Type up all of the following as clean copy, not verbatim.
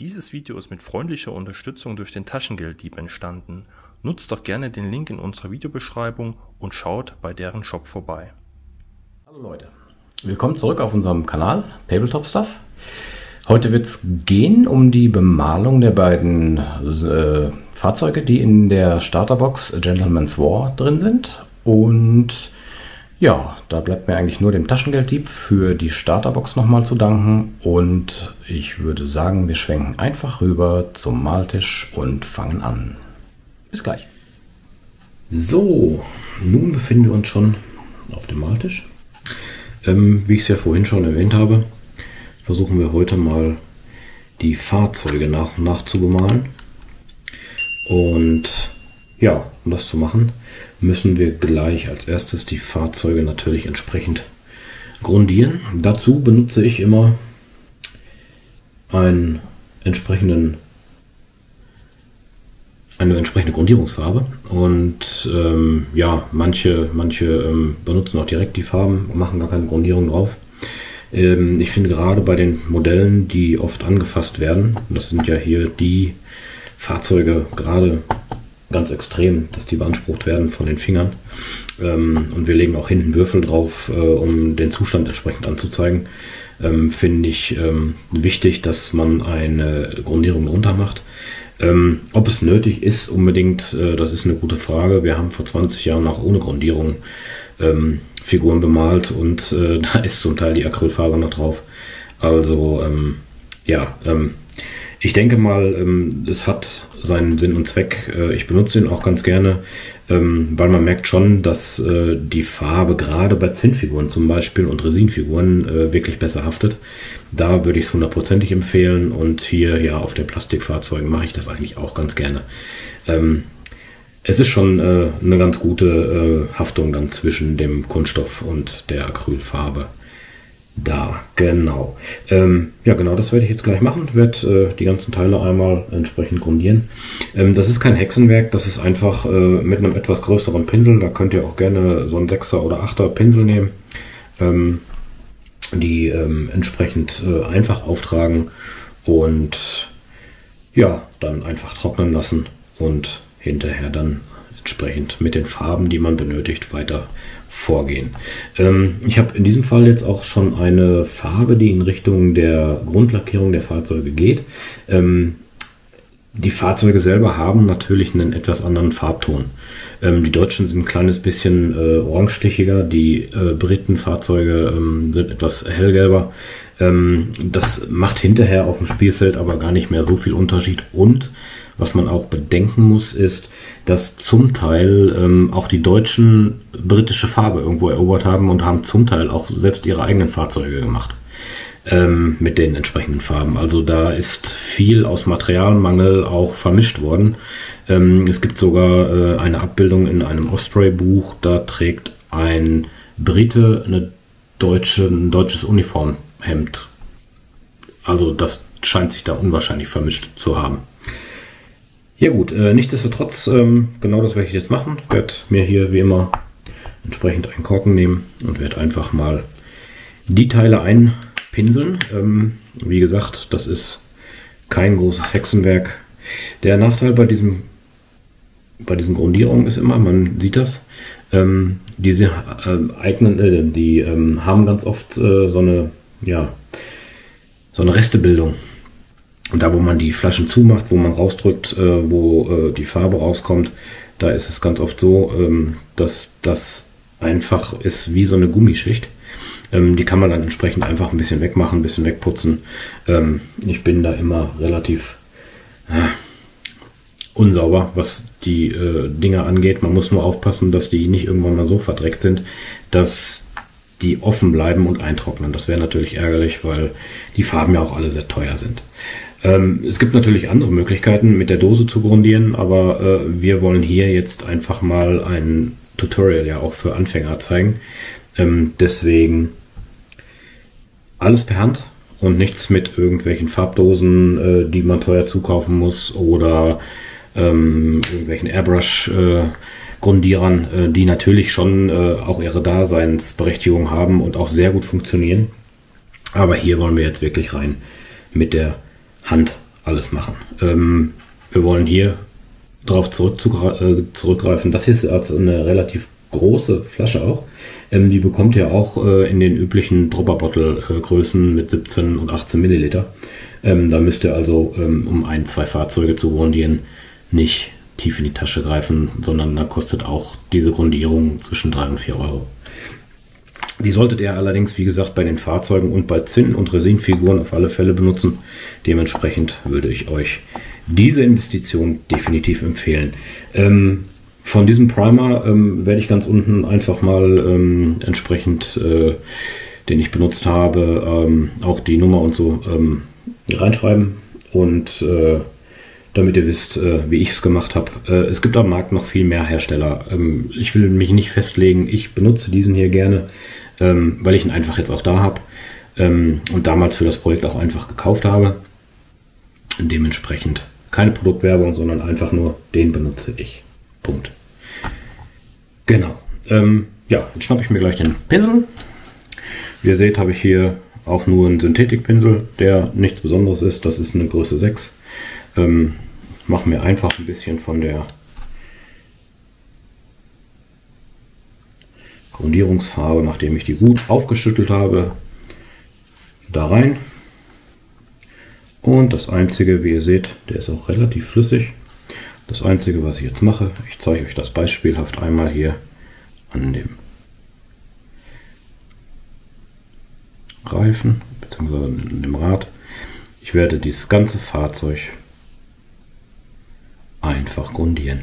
Dieses Video ist mit freundlicher Unterstützung durch den Taschengelddieb entstanden. Nutzt doch gerne den Link in unserer Videobeschreibung und schaut bei deren Shop vorbei. Hallo Leute, willkommen zurück auf unserem Kanal Tabletop Stuff. Heute wird es gehen um die Bemalung der beiden Fahrzeuge, die in der Starterbox Gentleman's War drin sind. Und ja, da bleibt mir eigentlich nur dem Taschengelddieb für die Starterbox nochmal zu danken. Und ich würde sagen, wir schwenken einfach rüber zum Maltisch und fangen an. Bis gleich. So, nun befinden wir uns schon auf dem Maltisch. Wie ich es ja vorhin schon erwähnt habe, versuchen wir heute mal die Fahrzeuge nach und nach zu bemalen. Und ja, um das zu machen, müssen wir gleich als erstes die Fahrzeuge natürlich entsprechend grundieren. Dazu benutze ich immer eine entsprechende Grundierungsfarbe. Und ja, manche benutzen auch direkt die Farben und machen gar keine Grundierung drauf. Ich finde gerade bei den Modellen, die oft angefasst werden, das sind ja hier die Fahrzeuge gerade ganz extrem, dass die beansprucht werden von den Fingern. Und wir legen auch hinten Würfel drauf, um den Zustand entsprechend anzuzeigen. Finde ich wichtig, dass man eine Grundierung drunter macht. Ob es nötig ist unbedingt, das ist eine gute Frage. Wir haben vor 20 Jahren auch ohne Grundierung Figuren bemalt und da ist zum Teil die Acrylfarbe noch drauf. Also ja, ich denke mal, es hat seinen Sinn und Zweck. Ich benutze ihn auch ganz gerne, weil man merkt schon, dass die Farbe gerade bei Zinnfiguren zum Beispiel und Resinfiguren wirklich besser haftet. Da würde ich es hundertprozentig empfehlen und hier ja auf den Plastikfahrzeugen mache ich das eigentlich auch ganz gerne. Es ist schon eine ganz gute Haftung dann zwischen dem Kunststoff und der Acrylfarbe. Da, genau. Ja, genau, das werde ich jetzt gleich machen. Ich werde die ganzen Teile einmal entsprechend grundieren. Das ist kein Hexenwerk, das ist einfach mit einem etwas größeren Pinsel. Da könnt ihr auch gerne so einen 6er oder 8er Pinsel nehmen. Die entsprechend einfach auftragen und ja, dann einfach trocknen lassen und hinterher dann entsprechend mit den Farben, die man benötigt, weiter vorgehen. Ich habe in diesem Fall jetzt auch schon eine Farbe, die in Richtung der Grundlackierung der Fahrzeuge geht. Die Fahrzeuge selber haben natürlich einen etwas anderen Farbton. Die Deutschen sind ein kleines bisschen orangestichiger, die Britenfahrzeuge sind etwas hellgelber. Das macht hinterher auf dem Spielfeld aber gar nicht mehr so viel Unterschied. Und was man auch bedenken muss, ist, dass zum Teil auch die Deutschen britische Farbe irgendwo erobert haben und haben zum Teil auch selbst ihre eigenen Fahrzeuge gemacht mit den entsprechenden Farben. Also da ist viel aus Materialmangel auch vermischt worden. Es gibt sogar eine Abbildung in einem Osprey-Buch, da trägt ein Brite ein deutsches Uniformhemd. Also das scheint sich da unwahrscheinlich vermischt zu haben. Ja gut, nichtsdestotrotz, genau das werde ich jetzt machen. Ich werde mir hier wie immer entsprechend einen Korken nehmen und werde einfach mal die Teile einpinseln. Wie gesagt, das ist kein großes Hexenwerk. Der Nachteil bei diesen Grundierungen ist immer, man sieht das, diese haben ganz oft so eine Restebildung. Und da, wo man die Flaschen zumacht, wo man rausdrückt, wo die Farbe rauskommt, da ist es ganz oft so, dass das einfach ist wie so eine Gummischicht. Die kann man dann entsprechend einfach ein bisschen wegmachen, ein bisschen wegputzen. Ich bin da immer relativ unsauber, was die Dinger angeht. Man muss nur aufpassen, dass die nicht irgendwann mal so verdreckt sind, dass die offen bleiben und eintrocknen. Das wäre natürlich ärgerlich, weil die Farben ja auch alle sehr teuer sind. Es gibt natürlich andere Möglichkeiten, mit der Dose zu grundieren, aber wir wollen hier jetzt einfach mal ein Tutorial ja auch für Anfänger zeigen. Deswegen alles per Hand und nichts mit irgendwelchen Farbdosen, die man teuer zukaufen muss oder irgendwelchen Airbrush-Grundierern, die natürlich schon auch ihre Daseinsberechtigung haben und auch sehr gut funktionieren. Aber hier wollen wir jetzt wirklich rein mit der Hand alles machen. Wir wollen hier darauf zurückgreifen. Das hier ist also eine relativ große Flasche auch. Die bekommt ihr auch in den üblichen Dropper-Bottle-Größen mit 17 und 18 Milliliter. Da müsst ihr also, um 1-2 Fahrzeuge zu grundieren, nicht tief in die Tasche greifen, sondern da kostet auch diese Grundierung zwischen 3 und 4 Euro. Die solltet ihr allerdings, wie gesagt, bei den Fahrzeugen und bei Zinn- und Resinfiguren auf alle Fälle benutzen. Dementsprechend würde ich euch diese Investition definitiv empfehlen. Von diesem Primer werde ich ganz unten einfach mal entsprechend, den ich benutzt habe, auch die Nummer und so reinschreiben. Und damit ihr wisst, wie ich es gemacht habe. Es gibt am Markt noch viel mehr Hersteller. Ich will mich nicht festlegen. Ich benutze diesen hier gerne, weil ich ihn einfach jetzt auch da habe und damals für das Projekt auch einfach gekauft habe. Dementsprechend keine Produktwerbung, sondern einfach nur den benutze ich. Punkt. Genau. Ja, jetzt schnappe ich mir gleich den Pinsel. Wie ihr seht, habe ich hier auch nur einen Synthetikpinsel, der nichts Besonderes ist. Das ist eine Größe 6. Mache mir einfach ein bisschen von der Grundierungsfarbe, nachdem ich die gut aufgeschüttelt habe, da rein. Und das Einzige, wie ihr seht, der ist auch relativ flüssig. Das Einzige, was ich jetzt mache, ich zeige euch das beispielhaft einmal hier an dem Reifen bzw. an dem Rad. Ich werde dieses ganze Fahrzeug einfach grundieren.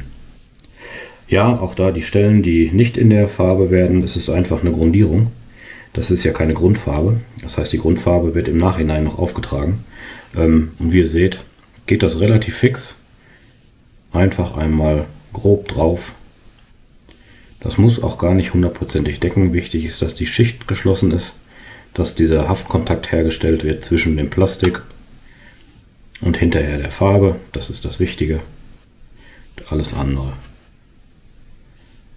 Ja, auch da die Stellen, die nicht in der Farbe werden, es ist einfach eine Grundierung. Das ist ja keine Grundfarbe. Das heißt, die Grundfarbe wird im Nachhinein noch aufgetragen. Und wie ihr seht, geht das relativ fix. Einfach einmal grob drauf. Das muss auch gar nicht hundertprozentig decken. Wichtig ist, dass die Schicht geschlossen ist, dass dieser Haftkontakt hergestellt wird zwischen dem Plastik und hinterher der Farbe. Das ist das Wichtige. Alles andere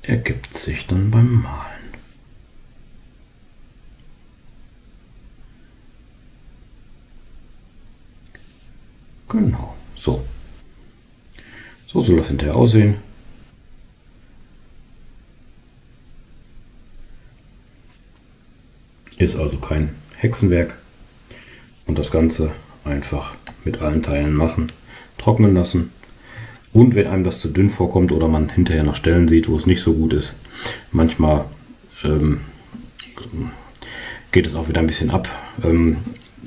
ergibt sich dann beim Malen. Genau, so. So soll das hinterher aussehen. Ist also kein Hexenwerk. Und das Ganze einfach mit allen Teilen machen, trocknen lassen. Und wenn einem das zu dünn vorkommt oder man hinterher noch Stellen sieht, wo es nicht so gut ist, manchmal geht es auch wieder ein bisschen ab.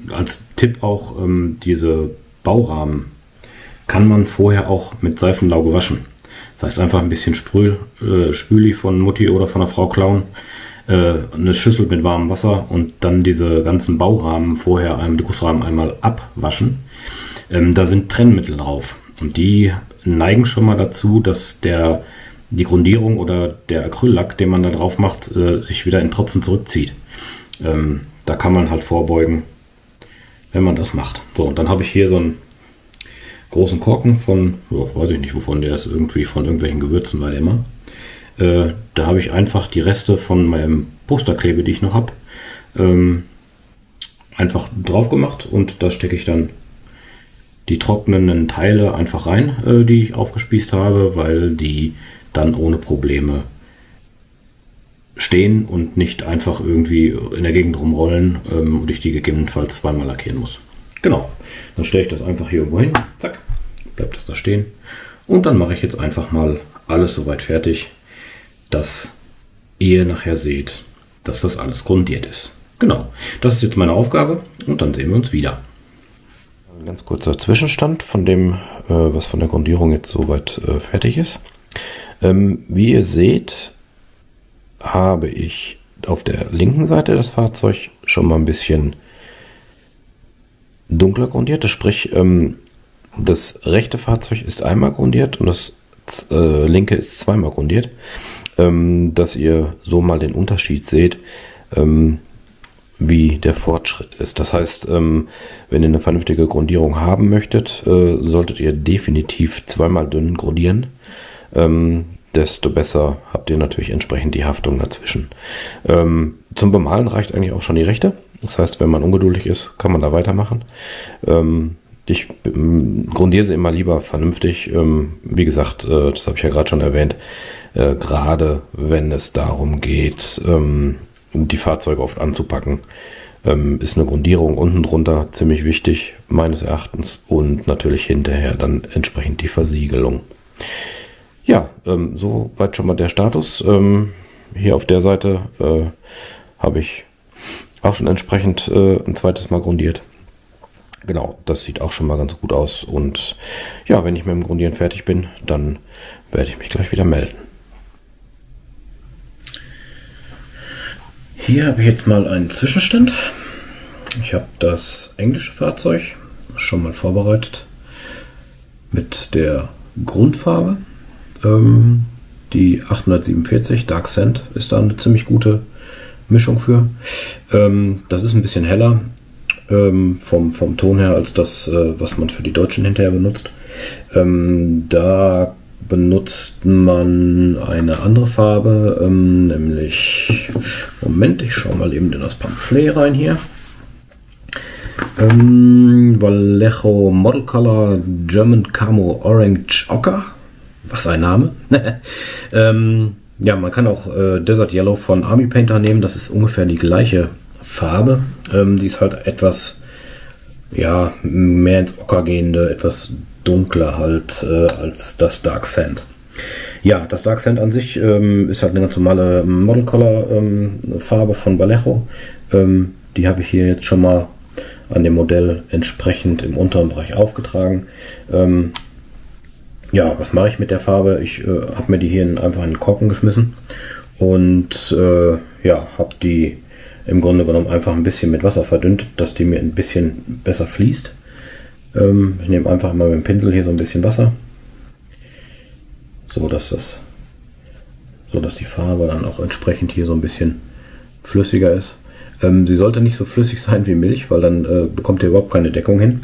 Als Tipp auch, diese Baurahmen kann man vorher auch mit Seifenlauge waschen. Das heißt, einfach ein bisschen Spüli von Mutti oder von der Frau klauen, eine Schüssel mit warmem Wasser und dann diese ganzen Baurahmen vorher, die Gussrahmen einmal abwaschen. Da sind Trennmittel drauf und die neigen schon mal dazu, dass die Grundierung oder der Acryllack, den man da drauf macht, sich wieder in Tropfen zurückzieht. Da kann man halt vorbeugen, wenn man das macht. So, und dann habe ich hier so einen großen Korken von, weiß ich nicht wovon der ist, irgendwie von irgendwelchen Gewürzen war der immer. Da habe ich einfach die Reste von meinem Posterklebe, die ich noch habe, einfach drauf gemacht und da stecke ich dann die trocknenden Teile einfach rein, die ich aufgespießt habe, weil die dann ohne Probleme stehen und nicht einfach irgendwie in der Gegend rumrollen und ich die gegebenenfalls zweimal lackieren muss. Genau, dann stelle ich das einfach hier irgendwo hin, zack, bleibt das da stehen und dann mache ich jetzt einfach mal alles soweit fertig, dass ihr nachher seht, dass das alles grundiert ist. Genau, das ist jetzt meine Aufgabe und dann sehen wir uns wieder. Ein ganz kurzer Zwischenstand von dem, was von der Grundierung jetzt soweit fertig ist. Wie ihr seht, habe ich auf der linken Seite das Fahrzeug schon mal ein bisschen dunkler grundiert. Sprich, das rechte Fahrzeug ist einmal grundiert und das linke ist zweimal grundiert. Dass ihr so mal den Unterschied seht, wie der Fortschritt ist. Das heißt, wenn ihr eine vernünftige Grundierung haben möchtet, solltet ihr definitiv zweimal dünn grundieren. Desto besser habt ihr natürlich entsprechend die Haftung dazwischen. Zum Bemalen reicht eigentlich auch schon die rechte. Das heißt, wenn man ungeduldig ist, kann man da weitermachen. Ich grundiere sie immer lieber vernünftig. Wie gesagt, das habe ich ja gerade schon erwähnt, gerade wenn es darum geht, die Fahrzeuge oft anzupacken, ist eine Grundierung unten drunter ziemlich wichtig, meines Erachtens, und natürlich hinterher dann entsprechend die Versiegelung. Ja, soweit schon mal der Status. Hier auf der Seite habe ich auch schon entsprechend ein zweites Mal grundiert. Genau, das sieht auch schon mal ganz gut aus. Und ja, wenn ich mit dem Grundieren fertig bin, dann werde ich mich gleich wieder melden. Hier habe ich jetzt mal einen Zwischenstand. Ich habe das englische Fahrzeug schon mal vorbereitet mit der Grundfarbe. Die 847 Dark Sand ist da eine ziemlich gute Mischung für. Das ist ein bisschen heller vom Ton her als das, was man für die Deutschen hinterher benutzt. Da benutzt man eine andere Farbe, nämlich, Moment, ich schaue mal eben in das Pamphlet rein hier. Vallejo Model Color German Camo Orange Ochre. Was ein Name. Ja, man kann auch Desert Yellow von Army Painter nehmen. Das ist ungefähr die gleiche Farbe. Die ist halt etwas, ja, mehr ins Ocker gehende, etwas dunkler halt als das Dark Sand. Ja, das Dark Sand an sich ist halt eine ganz normale Model Color Farbe von Vallejo. Die habe ich hier jetzt schon mal an dem Modell entsprechend im unteren Bereich aufgetragen. Ja, was mache ich mit der Farbe? Ich habe mir die hier einfach in den Korken geschmissen und ja, habe die im Grunde genommen einfach ein bisschen mit Wasser verdünnt, dass die mir ein bisschen besser fließt. Ich nehme einfach mal mit dem Pinsel hier so ein bisschen Wasser, so dass die Farbe dann auch entsprechend hier so ein bisschen flüssiger ist. Sie sollte nicht so flüssig sein wie Milch, weil dann bekommt ihr überhaupt keine Deckung hin.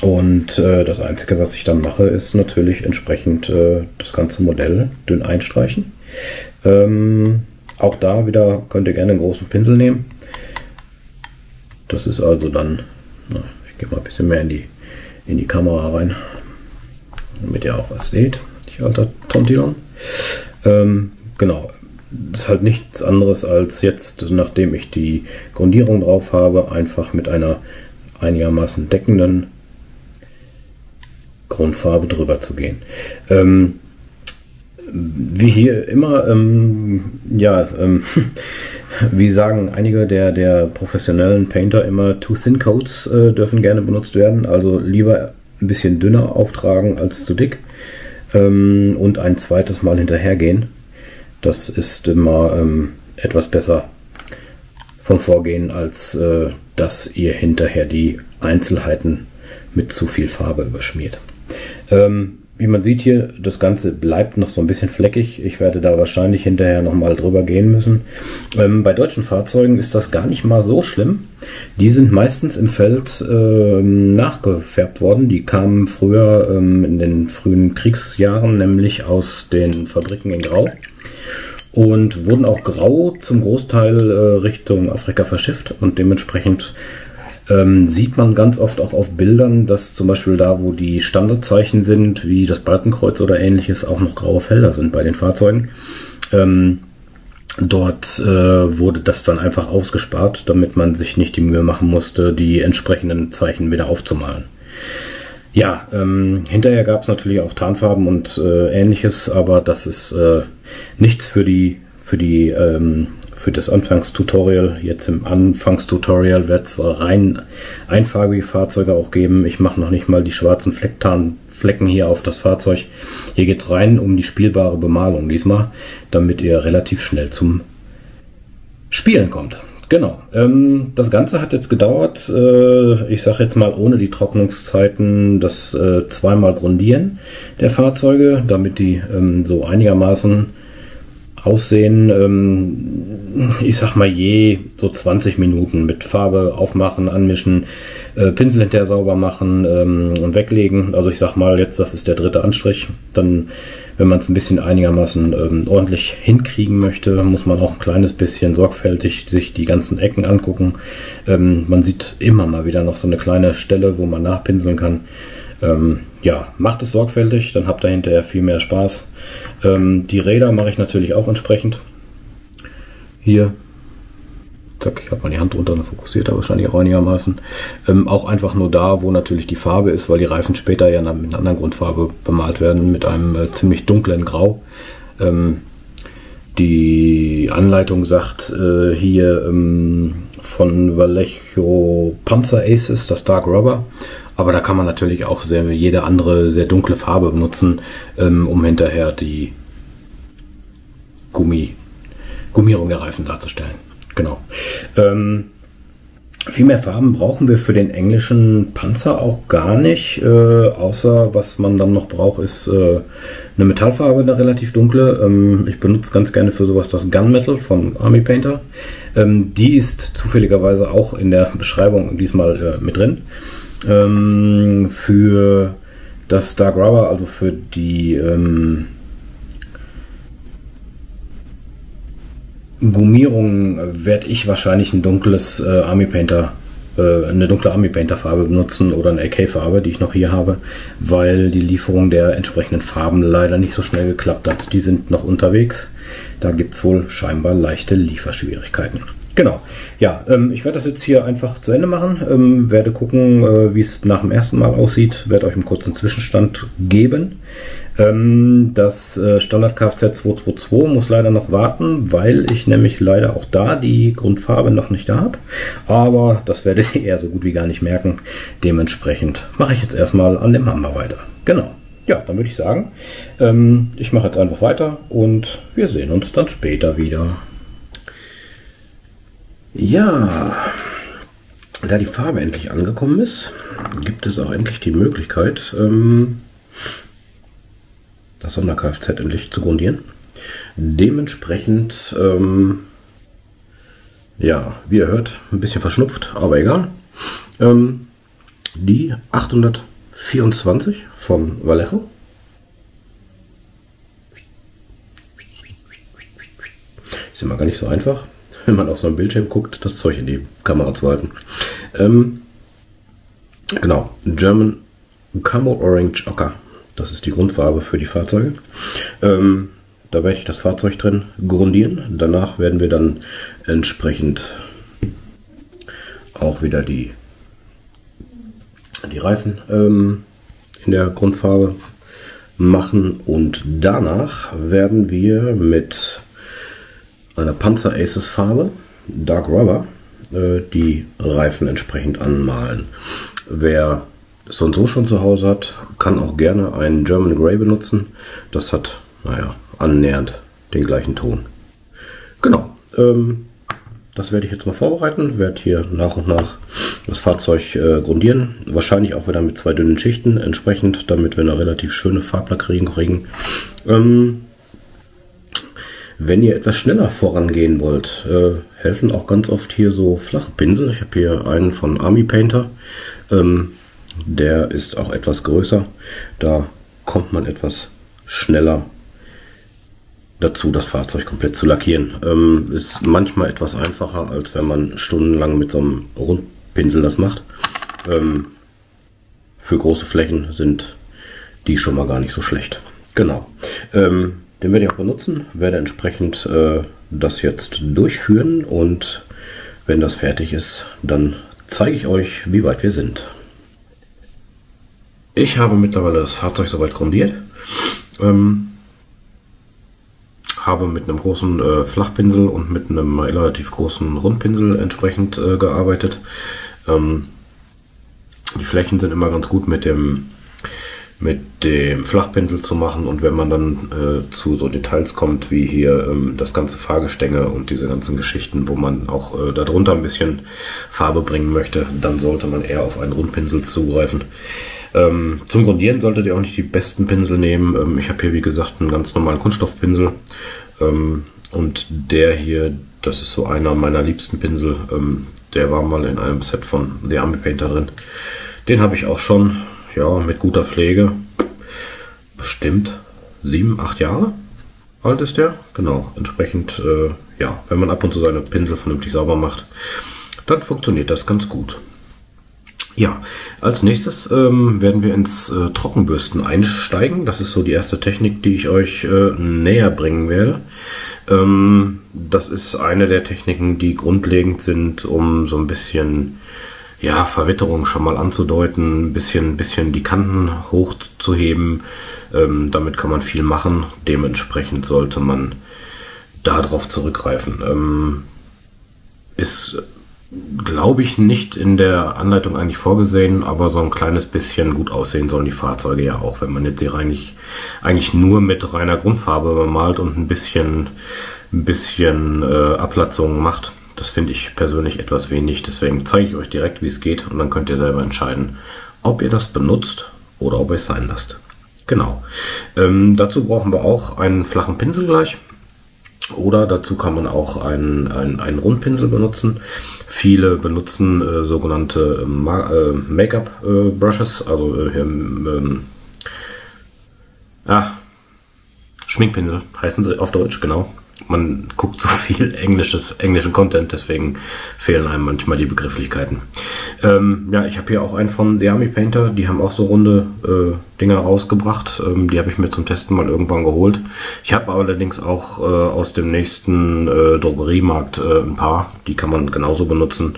Und das Einzige, was ich dann mache, ist natürlich entsprechend das ganze Modell dünn einstreichen. Auch da wieder könnt ihr gerne einen großen Pinsel nehmen. Das ist also dann, ich gehe mal ein bisschen mehr in die Kamera rein, damit ihr auch was seht, ich alter Tontilon. Genau, das ist halt nichts anderes als jetzt, nachdem ich die Grundierung drauf habe, einfach mit einer einigermaßen deckenden Grundfarbe drüber zu gehen. Wie hier immer, wie sagen einige der professionellen Painter immer, Too Thin Coats dürfen gerne benutzt werden, also lieber ein bisschen dünner auftragen als zu dick und ein zweites Mal hinterhergehen. Das ist immer etwas besser vom Vorgehen, als dass ihr hinterher die Einzelheiten mit zu viel Farbe überschmiert. Wie man sieht hier, das Ganze bleibt noch so ein bisschen fleckig. Ich werde da wahrscheinlich hinterher nochmal drüber gehen müssen. Bei deutschen Fahrzeugen ist das gar nicht mal so schlimm. Die sind meistens im Feld nachgefärbt worden. Die kamen früher in den frühen Kriegsjahren nämlich aus den Fabriken in Grau und wurden auch grau zum Großteil Richtung Afrika verschifft, und dementsprechend sieht man ganz oft auch auf Bildern, dass zum Beispiel da, wo die Standardzeichen sind, wie das Balkenkreuz oder ähnliches, auch noch graue Felder sind bei den Fahrzeugen. Dort wurde das dann einfach ausgespart, damit man sich nicht die Mühe machen musste, die entsprechenden Zeichen wieder aufzumalen. Ja, hinterher gab es natürlich auch Tarnfarben und ähnliches, aber das ist nichts für das Anfangstutorial. Jetzt im Anfangstutorial wird es rein einfarbige Fahrzeuge auch geben. Ich mache noch nicht mal die schwarzen Flecken hier auf das Fahrzeug. Hier geht es rein um die spielbare Bemalung diesmal, damit ihr relativ schnell zum Spielen kommt. Genau. Das Ganze hat jetzt gedauert, ich sage jetzt mal ohne die Trocknungszeiten, das zweimal Grundieren der Fahrzeuge, damit die so einigermaßen aussehen. Ich sag mal je so 20 Minuten mit Farbe aufmachen, anmischen, Pinsel hinterher sauber machen und weglegen. Also ich sag mal jetzt, das ist der 3. Anstrich. Dann, wenn man es ein bisschen einigermaßen ordentlich hinkriegen möchte, muss man auch ein kleines bisschen sorgfältig sich die ganzen Ecken angucken. Man sieht immer mal wieder noch so eine kleine Stelle, wo man nachpinseln kann. Ja, macht es sorgfältig, dann habt ihr hinterher viel mehr Spaß. Die Räder mache ich natürlich auch entsprechend. Hier, zack, ich habe mal die Hand drunter, dann fokussiert er wahrscheinlich auch einigermaßen. Auch einfach nur da, wo natürlich die Farbe ist, weil die Reifen später ja mit einer anderen Grundfarbe bemalt werden, mit einem ziemlich dunklen Grau. Die Anleitung sagt hier von Vallejo Panzer Aces, das Dark Rubber. Aber da kann man natürlich auch jede andere sehr dunkle Farbe benutzen, um hinterher die Gummierung der Reifen darzustellen. Genau. Viel mehr Farben brauchen wir für den englischen Panzer auch gar nicht, außer was man dann noch braucht, ist eine Metallfarbe, eine relativ dunkle. Ich benutze ganz gerne für sowas das Gunmetal von Army Painter. Die ist zufälligerweise auch in der Beschreibung diesmal mit drin. Für das Dark Rubber, also für die Gummierung, werde ich wahrscheinlich ein dunkles eine dunkle Army Painter Farbe benutzen oder eine AK Farbe, die ich noch hier habe, weil die Lieferung der entsprechenden Farben leider nicht so schnell geklappt hat. Die sind noch unterwegs. Da gibt es wohl scheinbar leichte Lieferschwierigkeiten. Genau, ja, ich werde das jetzt hier einfach zu Ende machen, werde gucken, wie es nach dem ersten Mal aussieht, werde euch einen kurzen Zwischenstand geben. Das Standard Kfz 222 muss leider noch warten, weil ich nämlich leider auch da die Grundfarbe noch nicht da habe, aber das werdet ihr eher so gut wie gar nicht merken. Dementsprechend mache ich jetzt erstmal an dem Hammer weiter. Genau, ja, dann würde ich sagen, ich mache jetzt einfach weiter und wir sehen uns dann später wieder. Ja, da die Farbe endlich angekommen ist, gibt es auch endlich die Möglichkeit, das Sonder-Kfz endlich zu grundieren. Dementsprechend, ja, wie ihr hört, ein bisschen verschnupft, aber egal. Die 824 von Vallejo. Ist immer gar nicht so einfach, wenn man auf so einem Bildschirm guckt, das Zeug in die Kamera zu halten. Genau, German Camo Orange Ochre. Das ist die Grundfarbe für die Fahrzeuge. Da werde ich das Fahrzeug drin grundieren. Danach werden wir dann entsprechend auch wieder die Reifen in der Grundfarbe machen. Und danach werden wir mit einer Panzer Aces Farbe, Dark Rubber, die Reifen entsprechend anmalen. Wer es sonst so schon zu Hause hat, kann auch gerne einen German Grey benutzen. Das hat, naja, annähernd den gleichen Ton. Genau, das werde ich jetzt mal vorbereiten. Werde hier nach und nach das Fahrzeug grundieren. Wahrscheinlich auch wieder mit 2 dünnen Schichten entsprechend, damit wir eine relativ schöne Farblackierung kriegen. Wenn ihr etwas schneller vorangehen wollt, helfen auch ganz oft hier so flache Pinsel. Ich habe hier einen von Army Painter. Der ist auch etwas größer. Da kommt man etwas schneller dazu, das Fahrzeug komplett zu lackieren. Ist manchmal etwas einfacher, als wenn man stundenlang mit so einem Rundpinsel das macht. Für große Flächen sind die schon mal gar nicht so schlecht. Genau. Den werde ich auch benutzen, werde entsprechend das jetzt durchführen und wenn das fertig ist, dann zeige ich euch, wie weit wir sind. Ich habe mittlerweile das Fahrzeug soweit grundiert. Habe mit einem großen Flachpinsel und mit einem relativ großen Rundpinsel entsprechend gearbeitet. Die Flächen sind immer ganz gut mit dem Flachpinsel zu machen, und wenn man dann zu so Details kommt wie hier das ganze Fahrgestänge und diese ganzen Geschichten, wo man auch darunter ein bisschen Farbe bringen möchte, dann sollte man eher auf einen Rundpinsel zugreifen. Zum Grundieren solltet ihr auch nicht die besten Pinsel nehmen. Ich habe hier wie gesagt einen ganz normalen Kunststoffpinsel. Und der hier, das ist so einer meiner liebsten Pinsel, der war mal in einem Set von The Army Painter drin. Den habe ich auch schon, ja, mit guter Pflege, bestimmt 7, 8 Jahre alt ist der. Genau, entsprechend, ja, wenn man ab und zu seine Pinsel vernünftig sauber macht, dann funktioniert das ganz gut. Ja, als nächstes werden wir ins Trockenbürsten einsteigen. Das ist so die erste Technik, die ich euch näher bringen werde. Das ist eine der Techniken, die grundlegend sind, um so ein bisschen, ja, Verwitterung schon mal anzudeuten, ein bisschen die Kanten hochzuheben. Damit kann man viel machen. Dementsprechend sollte man darauf zurückgreifen. Ist, glaube ich, nicht in der Anleitung eigentlich vorgesehen, aber so ein kleines bisschen gut aussehen sollen die Fahrzeuge ja auch, wenn man jetzt sie eigentlich nur mit reiner Grundfarbe bemalt und ein bisschen Ablatzungen macht. Das finde ich persönlich etwas wenig, deswegen zeige ich euch direkt, wie es geht und dann könnt ihr selber entscheiden, ob ihr das benutzt oder ob ihr es sein lasst. Genau. Dazu brauchen wir auch einen flachen Pinsel gleich. Oder dazu kann man auch einen Rundpinsel benutzen. Viele benutzen sogenannte Make-up-Brushes, also Schminkpinsel heißen sie auf Deutsch, genau. Man guckt so viel englischen Content, deswegen fehlen einem manchmal die Begrifflichkeiten. Ja, ich habe hier auch einen von The Army Painter, die haben auch so runde Dinger rausgebracht. Die habe ich mir zum Testen mal irgendwann geholt. Ich habe allerdings auch aus dem nächsten Drogeriemarkt ein paar, die kann man genauso benutzen.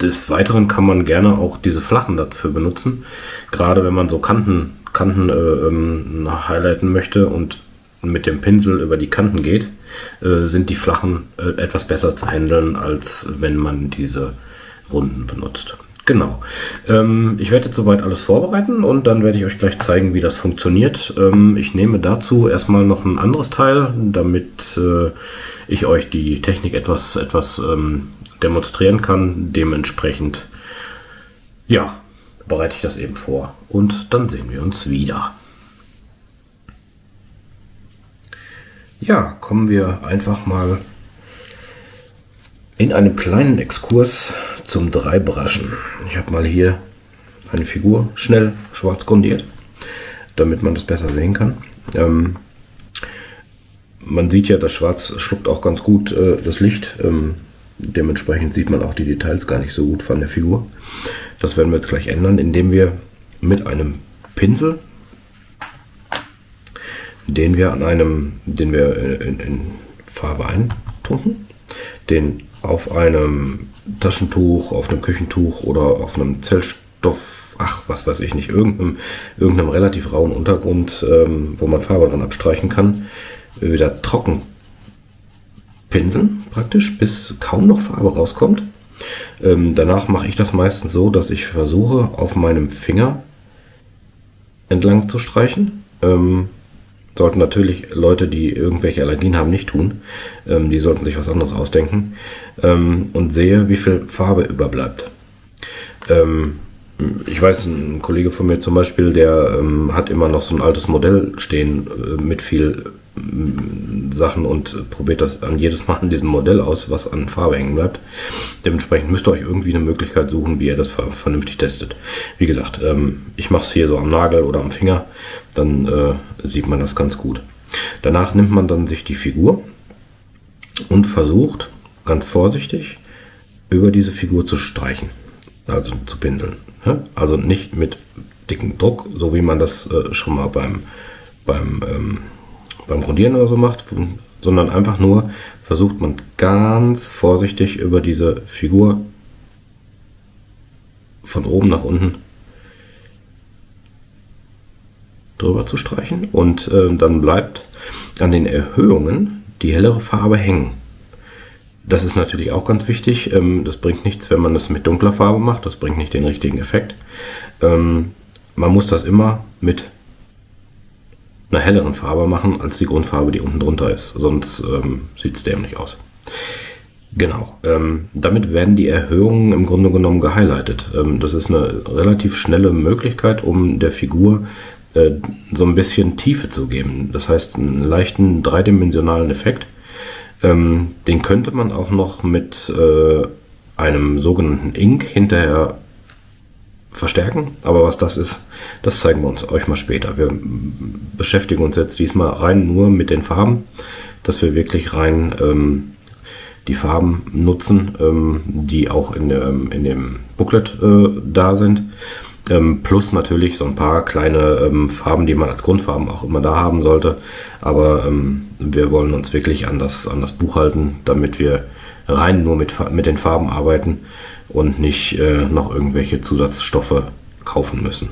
Des Weiteren kann man gerne auch diese flachen dafür benutzen, gerade wenn man so Kanten highlighten möchte und mit dem Pinsel über die Kanten geht, sind die flachen etwas besser zu handeln, als wenn man diese runden benutzt. Genau. Ich werde jetzt soweit alles vorbereiten und dann werde ich euch gleich zeigen, wie das funktioniert. Ich nehme dazu erstmal noch ein anderes Teil, damit ich euch die Technik etwas demonstrieren kann. Dementsprechend, ja, bereite ich das eben vor und dann sehen wir uns wieder. Ja, kommen wir einfach mal in einem kleinen Exkurs zum Dreibrushen. Ich habe mal hier eine Figur schnell schwarz grundiert, damit man das besser sehen kann. Man sieht ja, das Schwarz schluckt auch ganz gut das Licht. Dementsprechend sieht man auch die Details gar nicht so gut von der Figur. Das werden wir jetzt gleich ändern, indem wir mit einem Pinsel, den wir in Farbe eintunken, den auf einem Taschentuch, auf einem Küchentuch oder auf einem Zellstoff, was weiß ich nicht, irgendeinem relativ rauen Untergrund, wo man Farbe dran abstreichen kann, wieder trocken pinseln, praktisch, bis kaum noch Farbe rauskommt. Danach mache ich das meistens so, dass ich versuche, auf meinem Finger entlang zu streichen. Sollten natürlich Leute, die irgendwelche Allergien haben, nicht tun. Die sollten sich was anderes ausdenken. Und sehe, wie viel Farbe überbleibt. Ich weiß, ein Kollege von mir zum Beispiel, der hat immer noch so ein altes Modell stehen mit viel Sachen und probiert das an jedes Mal an diesem Modell aus, was an Farbe hängen bleibt. Dementsprechend müsst ihr euch irgendwie eine Möglichkeit suchen, wie ihr das vernünftig testet. Wie gesagt, ich mache es hier so am Nagel oder am Finger, dann sieht man das ganz gut. Danach nimmt man dann sich die Figur und versucht ganz vorsichtig über diese Figur zu streichen, also zu pinseln. Also nicht mit dicken Druck, so wie man das schon mal beim Grundieren oder so macht, sondern einfach nur versucht man ganz vorsichtig über diese Figur von oben nach unten drüber zu streichen und dann bleibt an den Erhöhungen die hellere Farbe hängen. Das ist natürlich auch ganz wichtig. Das bringt nichts, wenn man das mit dunkler Farbe macht. Das bringt nicht den richtigen Effekt. Man muss das immer mit einer helleren Farbe machen, als die Grundfarbe, die unten drunter ist. Sonst sieht es dämlich aus. Genau. Damit werden die Erhöhungen im Grunde genommen gehighlightet. Das ist eine relativ schnelle Möglichkeit, um der Figur so ein bisschen Tiefe zu geben. Das heißt, einen leichten dreidimensionalen Effekt. Den könnte man auch noch mit einem sogenannten Ink hinterher verstärken. Aber was das ist, das zeigen wir euch mal später. Wir beschäftigen uns jetzt diesmal rein nur mit den Farben, dass wir wirklich rein die Farben nutzen, die auch in dem Booklet da sind. Plus natürlich so ein paar kleine Farben, die man als Grundfarben auch immer da haben sollte. Aber wir wollen uns wirklich an das Buch halten, damit wir rein nur mit den Farben arbeiten und nicht noch irgendwelche Zusatzstoffe kaufen müssen.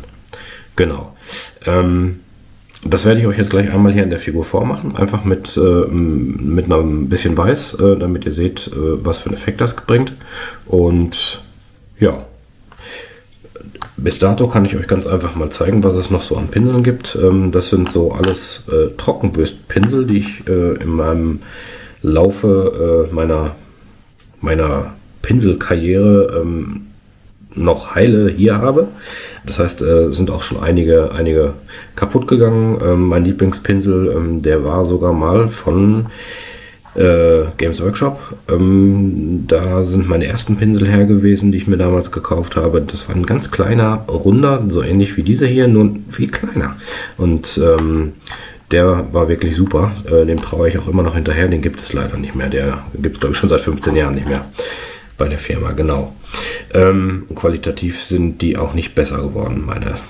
Genau. Das werde ich euch jetzt gleich einmal hier in der Figur vormachen, einfach mit einem bisschen Weiß, damit ihr seht, was für einen Effekt das bringt. Und ja, bis dato kann ich euch ganz einfach mal zeigen, was es noch so an Pinseln gibt. Das sind so alles Trockenbürstpinsel, die ich in meinem Laufe meiner Pinselkarriere noch heile hier habe. Das heißt, sind auch schon einige kaputt gegangen. Mein Lieblingspinsel, der war sogar mal von Games Workshop. Da sind meine ersten Pinsel her gewesen, die ich mir damals gekauft habe. Das war ein ganz kleiner, runder, so ähnlich wie dieser hier, nur viel kleiner. Und der war wirklich super. Dem traue ich auch immer noch hinterher. Den gibt es leider nicht mehr. Der gibt es, glaube ich, schon seit 15 Jahren nicht mehr bei der Firma, genau. Qualitativ sind die auch nicht besser geworden,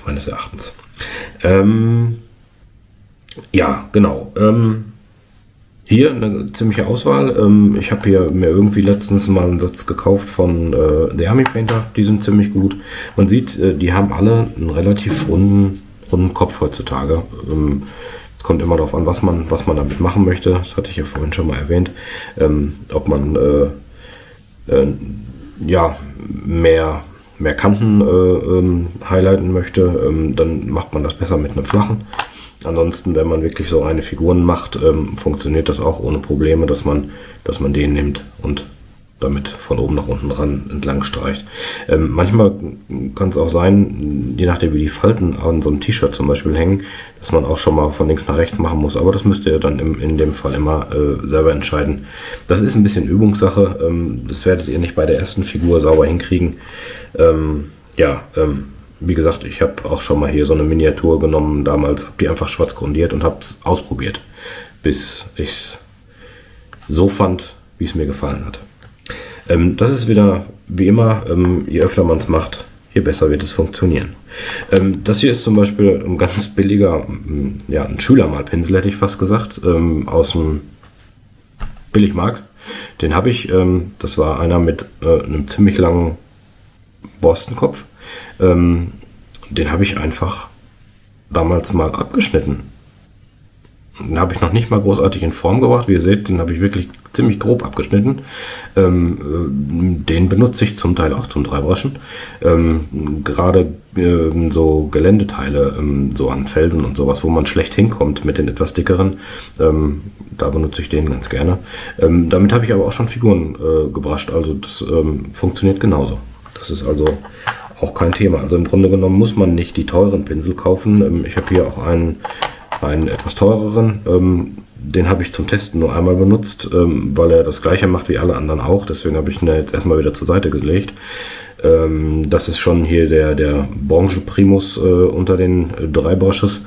meines Erachtens. Ja, genau. Hier eine ziemliche Auswahl. Ich habe hier mir irgendwie letztens mal einen Satz gekauft von The Army Painter. Die sind ziemlich gut. Man sieht, die haben alle einen relativ runden Kopf heutzutage. Es kommt immer darauf an, was man damit machen möchte. Das hatte ich ja vorhin schon mal erwähnt. Ob man ja, mehr Kanten highlighten möchte, dann macht man das besser mit einem flachen. Ansonsten, wenn man wirklich so reine Figuren macht, funktioniert das auch ohne Probleme, dass man den nimmt und damit von oben nach unten ran entlang streicht. Manchmal kann es auch sein, je nachdem wie die Falten an so einem T-Shirt zum Beispiel hängen, dass man auch schon mal von links nach rechts machen muss. Aber das müsst ihr dann in dem Fall immer selber entscheiden. Das ist ein bisschen Übungssache. Das werdet ihr nicht bei der ersten Figur sauber hinkriegen. Wie gesagt, ich habe auch schon mal hier so eine Miniatur genommen. Damals habe die einfach schwarz grundiert und habe es ausprobiert, bis ich es so fand, wie es mir gefallen hat. Das ist wieder, wie immer, je öfter man es macht, je besser wird es funktionieren. Das hier ist zum Beispiel ein ganz billiger, ein Schülermalpinsel, hätte ich fast gesagt, aus dem Billigmarkt. Den habe ich, das war einer mit einem ziemlich langen Borstenkopf. Den habe ich einfach damals mal abgeschnitten. Den habe ich noch nicht mal großartig in Form gebracht. Wie ihr seht, den habe ich wirklich ziemlich grob abgeschnitten. Den benutze ich zum Teil auch zum Dreibraschen. Gerade so Geländeteile, so an Felsen und sowas, wo man schlecht hinkommt mit den etwas dickeren, da benutze ich den ganz gerne. Damit habe ich aber auch schon Figuren gebrascht. Also das funktioniert genauso. Das ist also auch kein Thema. Also im Grunde genommen muss man nicht die teuren Pinsel kaufen. Ich habe hier auch einen etwas teureren, den habe ich zum Testen nur einmal benutzt, weil er das gleiche macht wie alle anderen auch, deswegen habe ich ihn jetzt erstmal wieder zur Seite gelegt. Das ist schon hier der Branche Primus unter den Dreibrushes,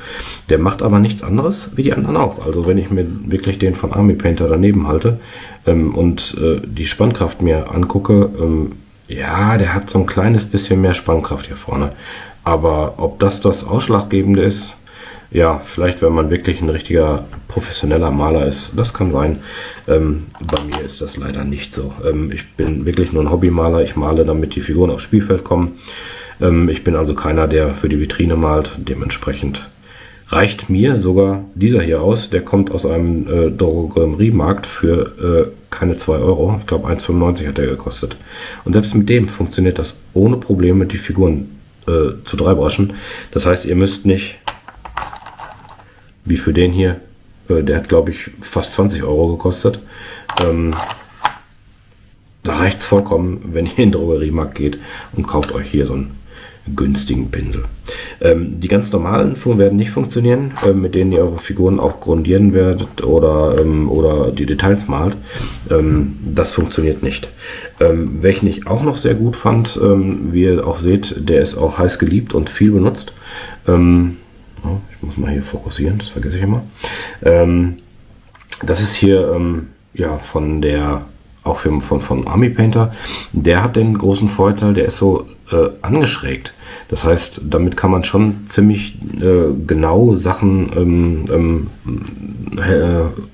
der macht aber nichts anderes wie die anderen auch. Also wenn ich mir wirklich den von Army Painter daneben halte und die Spannkraft mir angucke, ja, der hat so ein kleines bisschen mehr Spannkraft hier vorne, aber ob das Ausschlaggebende ist, ja, vielleicht wenn man wirklich ein richtiger professioneller Maler ist, das kann sein. Bei mir ist das leider nicht so. Ich bin wirklich nur ein Hobbymaler, ich male, damit die Figuren aufs Spielfeld kommen. Ich bin also keiner, der für die Vitrine malt, dementsprechend reicht mir sogar dieser hier aus. Der kommt aus einem Drogeriemarkt für keine 2 Euro, ich glaube 1,95 hat der gekostet. Und selbst mit dem funktioniert das ohne Probleme, die Figuren zu dreibraschen. Das heißt, ihr müsst nicht wie für den hier, der hat glaube ich fast 20 Euro gekostet. Da reicht es vollkommen, wenn ihr in den Drogeriemarkt geht und kauft euch hier so einen günstigen Pinsel. Die ganz normalen werden nicht funktionieren, mit denen ihr eure Figuren auch grundieren werdet oder die Details malt. Das funktioniert nicht. Welchen ich auch noch sehr gut fand, wie ihr auch seht, der ist auch heiß geliebt und viel benutzt. Ich muss mal hier fokussieren, das vergesse ich immer. Das ist hier von Army Painter. Der hat den großen Vorteil, der ist so angeschrägt. Das heißt, damit kann man schon ziemlich genau Sachen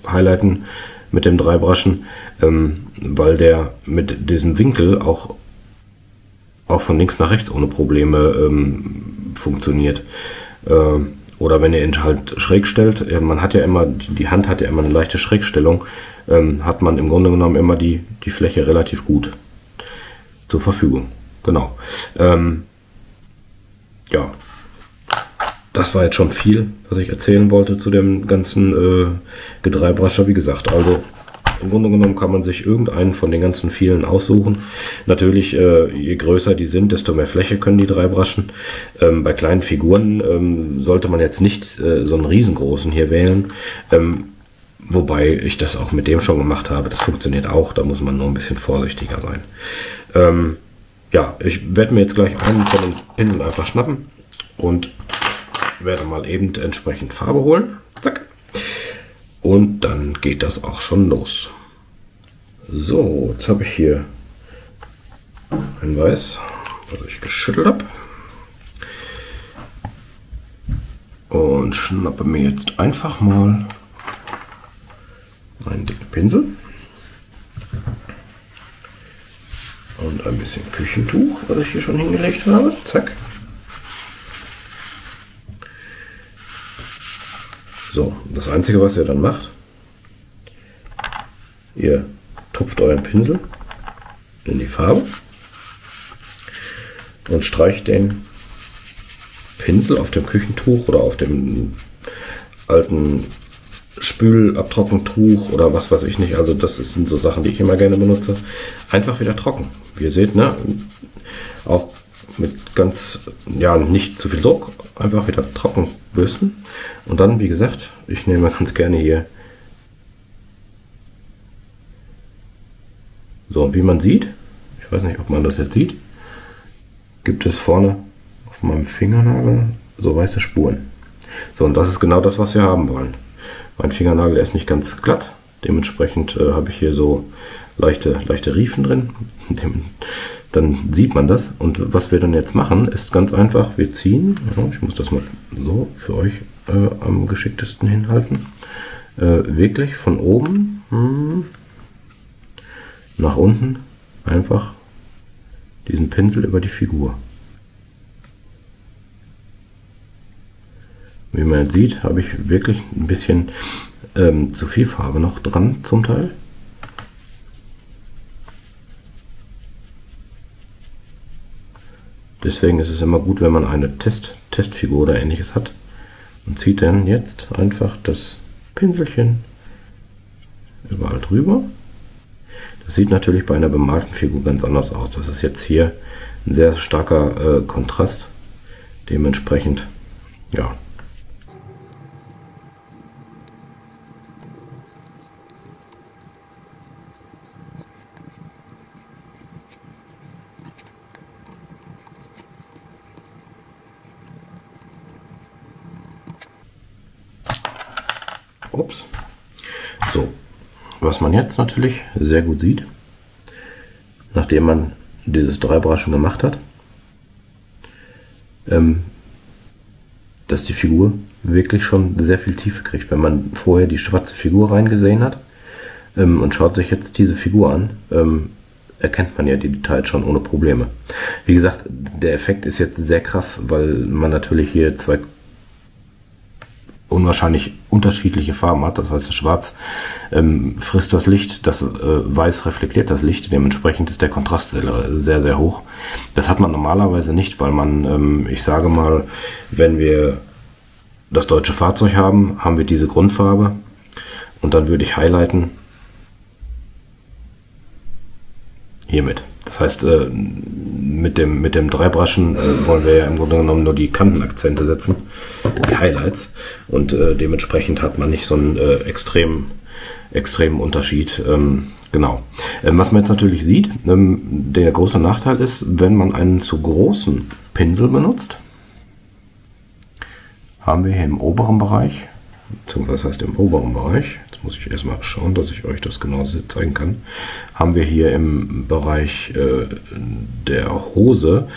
highlighten mit dem Dreibraschen, weil der mit diesem Winkel auch von links nach rechts ohne Probleme funktioniert. Oder wenn ihr ihn halt schräg stellt, man hat ja immer, die Hand hat ja immer eine leichte Schrägstellung, hat man im Grunde genommen immer die Fläche relativ gut zur Verfügung. Genau. Ja, das war jetzt schon viel, was ich erzählen wollte zu dem ganzen Gedreibrascher. Wie gesagt, also im Grunde genommen kann man sich irgendeinen von den ganzen vielen aussuchen. Natürlich, je größer die sind, desto mehr Fläche können die Dreibraschen. Bei kleinen Figuren sollte man jetzt nicht so einen riesengroßen hier wählen. Wobei ich das auch mit dem schon gemacht habe. Das funktioniert auch, da muss man nur ein bisschen vorsichtiger sein. Ja, ich werde mir jetzt gleich einen von den Pinseln einfach schnappen und werde mal eben entsprechend Farbe holen. Zack. Und dann geht das auch schon los. So, jetzt habe ich hier ein Weiß, was ich geschüttelt habe. Und schnappe mir jetzt einfach mal einen dicken Pinsel. Und ein bisschen Küchentuch, was ich hier schon hingelegt habe. Zack. So, das Einzige, was ihr dann macht, ihr tupft euren Pinsel in die Farbe und streicht den Pinsel auf dem Küchentuch oder auf dem alten Spülabtrockentuch oder was weiß ich nicht. Also das sind so Sachen, die ich immer gerne benutze. Einfach wieder trocken. Wie ihr seht, ne? Auch mit ganz, ja, nicht zu viel Druck. Einfach wieder trocken bürsten. Und dann, wie gesagt, ich nehme ganz gerne hier. So, und wie man sieht, ich weiß nicht, ob man das jetzt sieht, gibt es vorne auf meinem Fingernagel so weiße Spuren. So, und das ist genau das, was wir haben wollen. Mein Fingernagel ist nicht ganz glatt, dementsprechend habe ich hier so leichte Riefen drin. Dann sieht man das. Und was wir dann jetzt machen, ist ganz einfach, wir ziehen, ja, ich muss das mal so für euch am geschicktesten hinhalten, wirklich von oben nach unten einfach diesen Pinsel über die Figur. Wie man jetzt sieht, habe ich wirklich ein bisschen zu viel Farbe noch dran zum Teil. Deswegen ist es immer gut, wenn man eine Testfigur oder ähnliches hat und zieht dann jetzt einfach das Pinselchen überall drüber. Das sieht natürlich bei einer bemalten Figur ganz anders aus. Das ist jetzt hier ein sehr starker Kontrast. Dementsprechend, ja. Ups. So, was man jetzt natürlich sehr gut sieht, nachdem man dieses Dreibraschen gemacht hat, dass die Figur wirklich schon sehr viel Tiefe kriegt. Wenn man vorher die schwarze Figur reingesehen hat und schaut sich jetzt diese Figur an, erkennt man ja die Details schon ohne Probleme. Wie gesagt, der Effekt ist jetzt sehr krass, weil man natürlich hier zwei unwahrscheinlich unterschiedliche Farben hat. Das heißt, das Schwarz frisst das Licht, das Weiß reflektiert das Licht. Dementsprechend ist der Kontrast sehr, sehr hoch. Das hat man normalerweise nicht, weil man, ich sage mal, wenn wir das deutsche Fahrzeug haben, haben wir diese Grundfarbe und dann würde ich highlighten hiermit. Das heißt, mit dem Dreibraschen wollen wir ja im Grunde genommen nur die Kantenakzente setzen, die Highlights. Und dementsprechend hat man nicht so einen extremen Unterschied. Genau. Was man jetzt natürlich sieht, der große Nachteil ist, wenn man einen zu großen Pinsel benutzt, haben wir hier im oberen Bereich, was heißt im oberen Bereich, jetzt muss ich erstmal schauen, dass ich euch das genau zeigen kann, haben wir hier im Bereich der Hose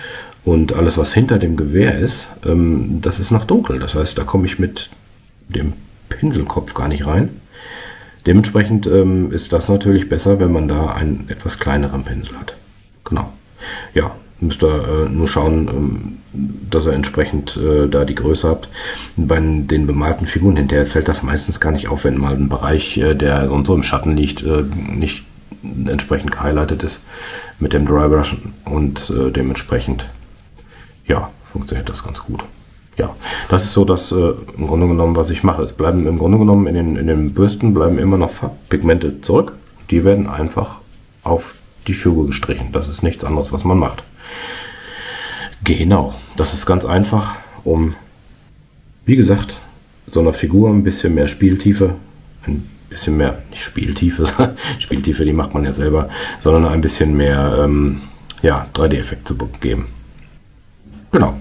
und alles, was hinter dem Gewehr ist, das ist noch dunkel. Das heißt, da komme ich mit dem Pinselkopf gar nicht rein. Dementsprechend ist das natürlich besser, wenn man da einen etwas kleineren Pinsel hat. Genau. Ja, müsst ihr nur schauen, dass ihr entsprechend da die Größe habt. Bei den bemalten Figuren hinterher fällt das meistens gar nicht auf, wenn mal ein Bereich, der so und so im Schatten liegt, nicht entsprechend gehighlightet ist mit dem Drybrush und dementsprechend, ja, funktioniert das ganz gut. Ja, das ist so das im Grunde genommen, was ich mache. Es bleiben im Grunde genommen in den Bürsten bleiben immer noch Farbpigmente zurück. Die werden einfach auf die Figur gestrichen. Das ist nichts anderes, was man macht. Genau, das ist ganz einfach, um, wie gesagt, so einer Figur ein bisschen mehr Spieltiefe, ein bisschen mehr, nicht Spieltiefe, Spieltiefe, die macht man ja selber, sondern ein bisschen mehr ja, 3D-Effekt zu geben. Genau.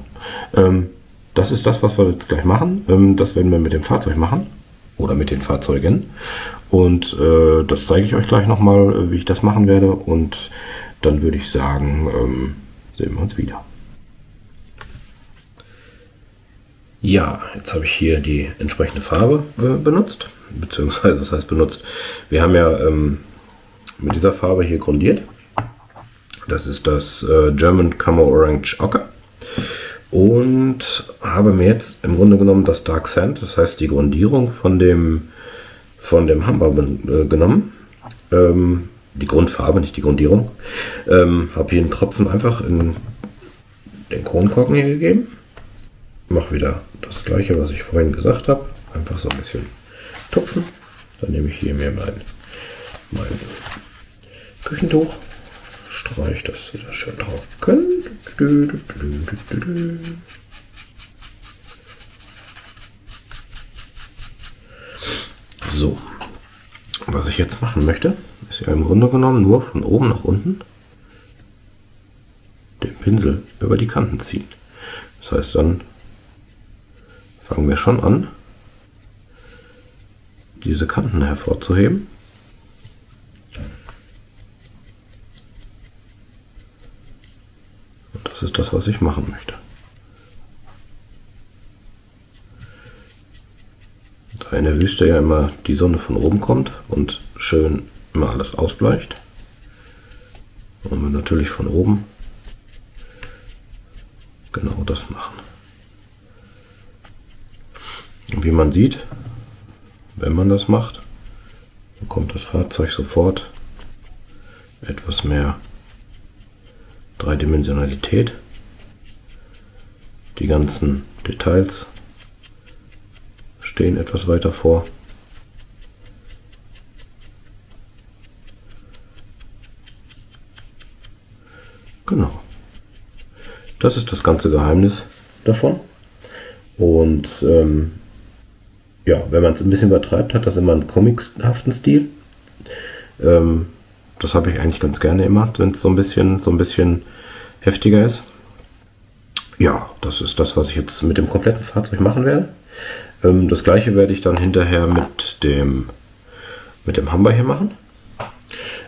Das ist das, was wir jetzt gleich machen. Das werden wir mit dem Fahrzeug machen oder mit den Fahrzeugen. Und das zeige ich euch gleich nochmal, wie ich das machen werde. Und dann würde ich sagen, sehen wir uns wieder. Ja, jetzt habe ich hier die entsprechende Farbe benutzt. Beziehungsweise, das heißt benutzt. Wir haben ja mit dieser Farbe hier grundiert. Das ist das German Camo Orange Ochre. Und habe mir jetzt im Grunde genommen das Dark Sand, das heißt die Grundierung von dem Humber genommen. Die Grundfarbe, nicht die Grundierung. Habe hier einen Tropfen einfach in den Kronkorken hier gegeben. Mache wieder das gleiche, was ich vorhin gesagt habe. Einfach so ein bisschen tupfen. Dann nehme ich hier mir mein Küchentuch. Streiche das da schön drauf können. So, was ich jetzt machen möchte, ist ja im Grunde genommen nur von oben nach unten den Pinsel über die Kanten ziehen. Das heißt, dann fangen wir schon an, diese Kanten hervorzuheben. Das ist das, was ich machen möchte. Da in der Wüste ja immer die Sonne von oben kommt und schön immer alles ausbleicht, wollen wir natürlich von oben genau das machen. Und wie man sieht, wenn man das macht, bekommt das Fahrzeug sofort etwas mehr Dreidimensionalität. Die ganzen Details stehen etwas weiter vor. Genau. Das ist das ganze Geheimnis davon. Und ja, wenn man es ein bisschen übertreibt, hat das immer einen comichaften Stil. Das habe ich eigentlich ganz gerne immer, wenn es so ein bisschen heftiger ist. Ja, das ist das, was ich jetzt mit dem kompletten Fahrzeug machen werde. Das gleiche werde ich dann hinterher mit dem Humber hier machen.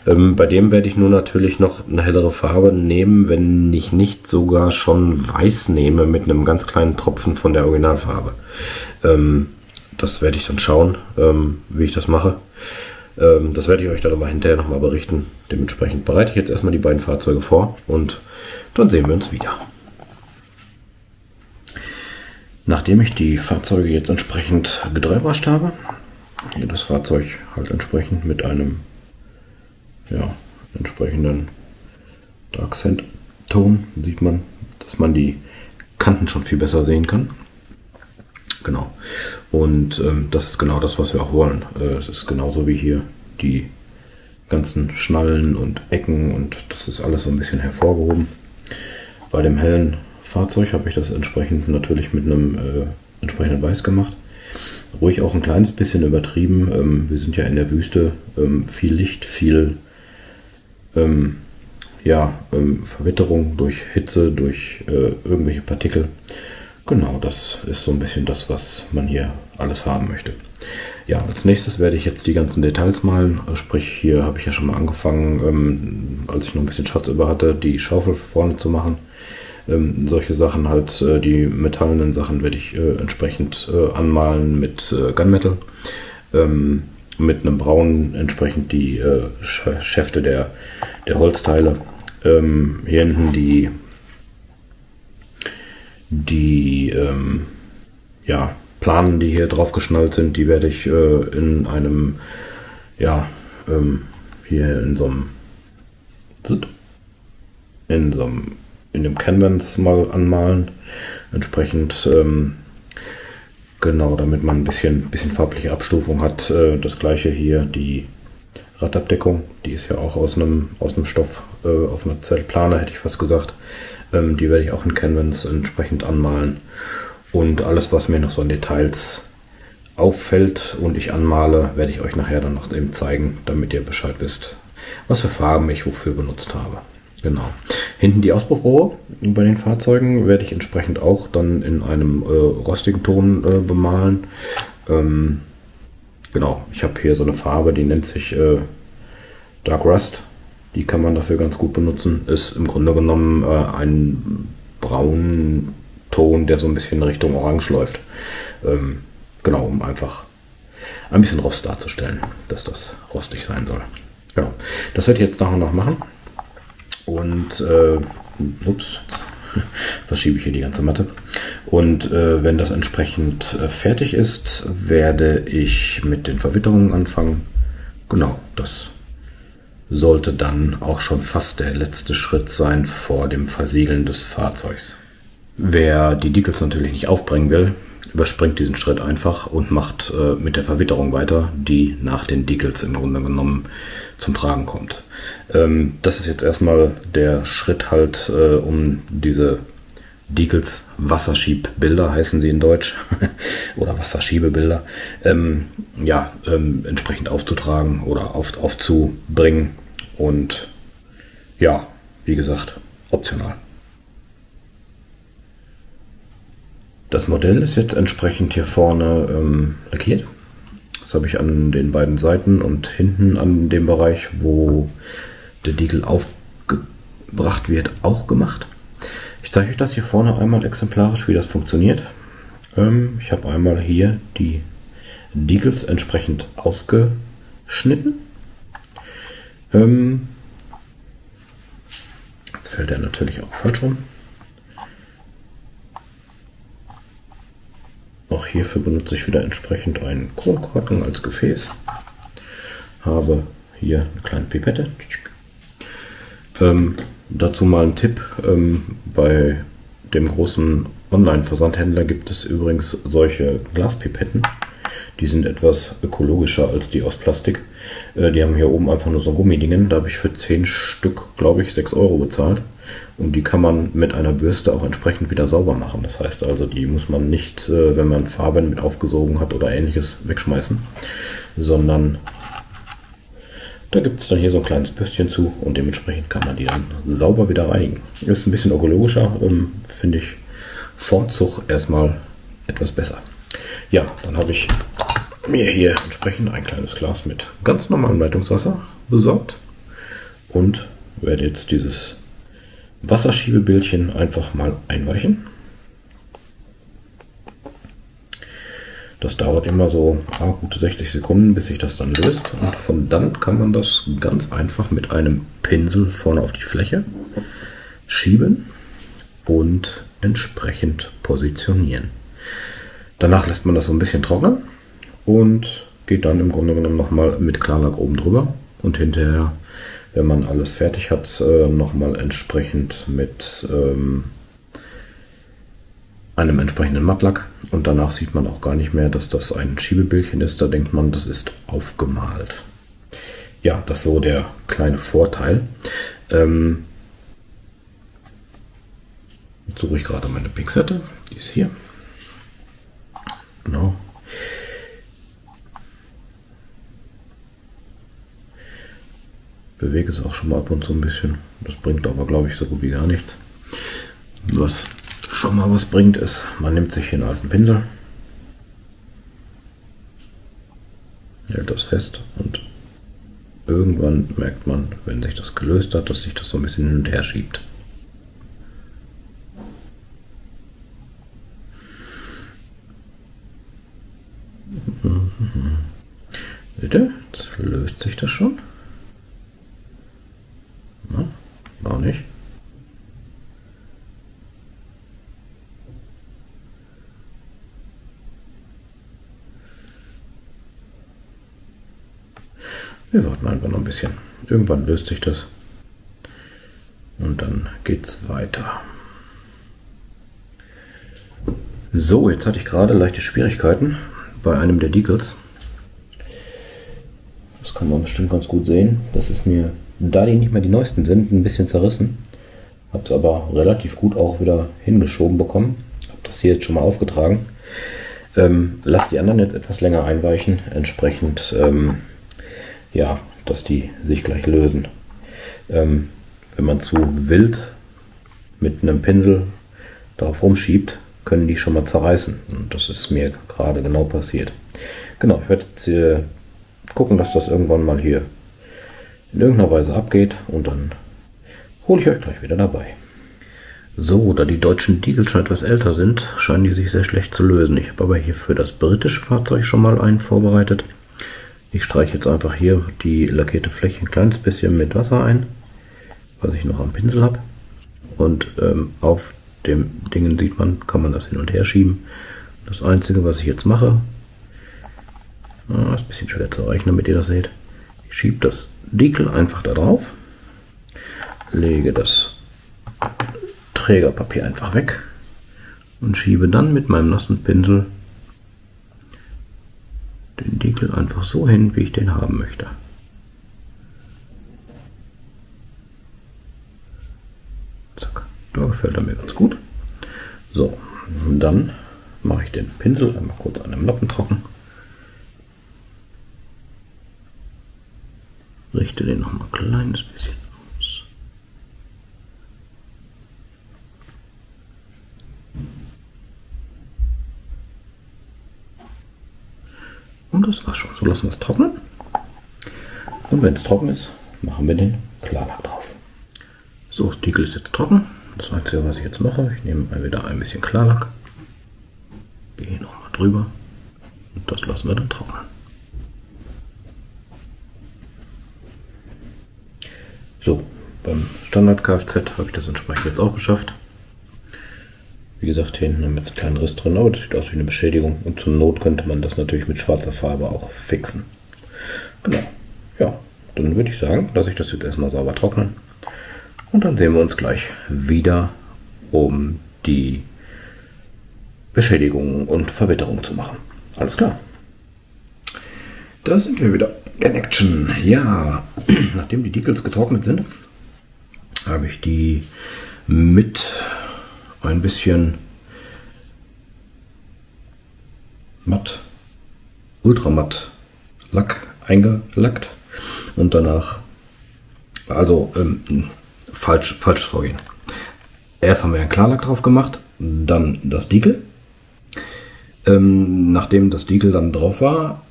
Bei dem werde ich nur natürlich noch eine hellere Farbe nehmen, wenn ich nicht sogar schon weiß nehme mit einem ganz kleinen Tropfen von der Originalfarbe. Das werde ich dann schauen, wie ich das mache. Das werde ich euch dann aber hinterher nochmal berichten. Dementsprechend bereite ich jetzt erstmal die beiden Fahrzeuge vor und dann sehen wir uns wieder. Nachdem ich die Fahrzeuge jetzt entsprechend gedreibrascht habe, hier das Fahrzeug halt entsprechend mit einem entsprechenden Dark Sand Ton, sieht man, dass man die Kanten schon viel besser sehen kann. Genau. Und das ist genau das, was wir auch wollen. Es ist genauso wie hier die ganzen Schnallen und Ecken und das ist alles so ein bisschen hervorgehoben. Bei dem hellen Fahrzeug habe ich das entsprechend natürlich mit einem entsprechenden Weiß gemacht. Ruhig auch ein kleines bisschen übertrieben. Wir sind ja in der Wüste, viel Licht, viel Verwitterung durch Hitze, durch irgendwelche Partikel. Genau, das ist so ein bisschen das, was man hier alles haben möchte. Ja, als nächstes werde ich jetzt die ganzen Details malen. Sprich, hier habe ich ja schon mal angefangen, als ich noch ein bisschen Schatz über hatte, die Schaufel vorne zu machen. Solche Sachen halt, die metallenen Sachen werde ich entsprechend anmalen mit Gunmetal. Mit einem braunen entsprechend die Schäfte der Holzteile. Hier hinten die Planen, die hier drauf geschnallt sind, die werde ich in einem, hier in dem Canvas mal anmalen. Entsprechend, genau, damit man ein bisschen farbliche Abstufung hat. Das gleiche hier, die Radabdeckung, die ist ja auch aus einem Stoff, auf einer Zeltplane hätte ich fast gesagt. Die werde ich auch in Canvas entsprechend anmalen. Und alles, was mir noch so in Details auffällt und ich anmale, werde ich euch nachher dann noch eben zeigen, damit ihr Bescheid wisst, was für Farben ich wofür benutzt habe. Genau. Hinten die Auspuffrohre bei den Fahrzeugen werde ich entsprechend auch dann in einem rostigen Ton bemalen. Genau, ich habe hier so eine Farbe, die nennt sich Dark Rust. Die kann man dafür ganz gut benutzen. Ist im Grunde genommen ein braunen Ton, der so ein bisschen in Richtung Orange läuft. Genau, um einfach ein bisschen Rost darzustellen, dass das rostig sein soll. Genau, das werde ich jetzt nach und nach machen. Und, jetzt verschiebe ich hier die ganze Matte. Und wenn das entsprechend fertig ist, werde ich mit den Verwitterungen anfangen. Genau, das sollte dann auch schon fast der letzte Schritt sein vor dem Versiegeln des Fahrzeugs. Wer die Decals natürlich nicht aufbringen will, überspringt diesen Schritt einfach und macht mit der Verwitterung weiter, die nach den Decals im Grunde genommen zum Tragen kommt. Das ist jetzt erstmal der Schritt halt, um diese Decals, Wasserschiebbilder heißen sie in Deutsch, oder Wasserschiebebilder, entsprechend aufzutragen oder aufzubringen und ja, wie gesagt, optional. Das Modell ist jetzt entsprechend hier vorne lackiert. Das habe ich an den beiden Seiten und hinten an dem Bereich, wo der Decal aufgebracht wird, auch gemacht. Ich zeige euch das hier vorne einmal exemplarisch, wie das funktioniert. Ich habe einmal hier die Decals entsprechend ausgeschnitten. Jetzt fällt er natürlich auch falsch rum. Auch hierfür benutze ich wieder entsprechend einen Kronkorken als Gefäß. Habe hier eine kleine Pipette. Dazu mal ein Tipp. Bei dem großen Online-Versandhändler gibt es übrigens solche Glaspipetten. Die sind etwas ökologischer als die aus Plastik. Die haben hier oben einfach nur so Gummidingen. Da habe ich für 10 Stück, glaube ich, 6 Euro bezahlt. Und die kann man mit einer Bürste auch entsprechend wieder sauber machen. Das heißt also, die muss man nicht, wenn man Farben mit aufgesogen hat oder ähnliches, wegschmeißen. Sondern da gibt es dann hier so ein kleines Bürstchen zu und dementsprechend kann man die dann sauber wieder reinigen. Ist ein bisschen ökologischer, finde ich vom Zug erstmal etwas besser. Ja, dann habe ich mir hier entsprechend ein kleines Glas mit ganz normalem Leitungswasser besorgt und werde jetzt dieses Wasserschiebebildchen einfach mal einweichen. Das dauert immer so gute 60 Sekunden, bis sich das dann löst. Und von dann kann man das ganz einfach mit einem Pinsel vorne auf die Fläche schieben und entsprechend positionieren. Danach lässt man das so ein bisschen trocknen und geht dann im Grunde genommen nochmal mit Klarlack oben drüber. Und hinterher, wenn man alles fertig hat, nochmal entsprechend mit einem entsprechenden Mattlack. Und danach sieht man auch gar nicht mehr, dass das ein Schiebebildchen ist. Da denkt man, das ist aufgemalt. Ja, das ist so der kleine Vorteil. Jetzt suche ich gerade meine Pinzette. Die ist hier. Genau. Bewege es auch schon mal ab und zu ein bisschen. Das bringt aber, glaube ich, so gut wie gar nichts. Was schon mal was bringt, ist, man nimmt sich hier einen alten Pinsel, hält das fest und irgendwann merkt man, wenn sich das gelöst hat, dass sich das so ein bisschen hin und her schiebt. Bitte, jetzt löst sich das schon. Na, noch nicht. Wir warten einfach noch ein bisschen. Irgendwann löst sich das. Und dann geht's weiter. So, jetzt hatte ich gerade leichte Schwierigkeiten bei einem der Decals. Das kann man bestimmt ganz gut sehen. Das ist mir, da die nicht mehr die neuesten sind, ein bisschen zerrissen. Habe es aber relativ gut auch wieder hingeschoben bekommen. Habe das hier jetzt schon mal aufgetragen. Lass die anderen jetzt etwas länger einweichen. Entsprechend, ja, dass die sich gleich lösen. Wenn man zu wild mit einem Pinsel darauf rumschiebt, können die schon mal zerreißen. Und das ist mir gerade genau passiert. Genau, ich werde jetzt gucken, dass das irgendwann mal hier in irgendeiner Weise abgeht und dann hole ich euch gleich wieder dabei. So, da die deutschen Decals schon etwas älter sind, scheinen die sich sehr schlecht zu lösen. Ich habe aber hier für das britische Fahrzeug schon mal einen vorbereitet. Ich streiche jetzt einfach hier die lackierte Fläche ein kleines bisschen mit Wasser ein, was ich noch am Pinsel habe. Und auf dem Dingen sieht man, kann man das hin und her schieben. Das Einzige, was ich jetzt mache, ist ein bisschen schwer zu erreichen, damit ihr das seht. Ich schiebe das Decal einfach da drauf, lege das Trägerpapier einfach weg und schiebe dann mit meinem nassen Pinsel den Decal einfach so hin, wie ich den haben möchte. Zack, da gefällt er mir ganz gut. So, und dann mache ich den Pinsel einmal kurz an einem Lappen trocken. Richte den noch mal ein kleines bisschen aus. Und das war's schon. So lassen wir es trocknen. Und wenn es trocken ist, machen wir den Klarlack drauf. So, das Decal ist jetzt trocken. Das Einzige, was ich jetzt mache, ich nehme mal wieder ein bisschen Klarlack, gehe hier nochmal drüber und das lassen wir dann trocknen. So, beim Standard Kfz habe ich das entsprechend jetzt auch geschafft. Wie gesagt, hier hinten haben wir jetzt einen kleinen Riss drin, aber das sieht aus wie eine Beschädigung und zur Not könnte man das natürlich mit schwarzer Farbe auch fixen. Genau, ja, dann würde ich sagen, lasse ich das jetzt erstmal sauber trocknen und dann sehen wir uns gleich wieder, um die Beschädigungen und Verwitterung zu machen. Alles klar. Da sind wir wieder in Action. Ja, nachdem die Decals getrocknet sind, habe ich die mit ein bisschen matt, ultramatt Lack eingelackt und danach, also falsches Vorgehen. Erst haben wir einen Klarlack drauf gemacht, dann das Decal. Nachdem das Decal dann drauf war,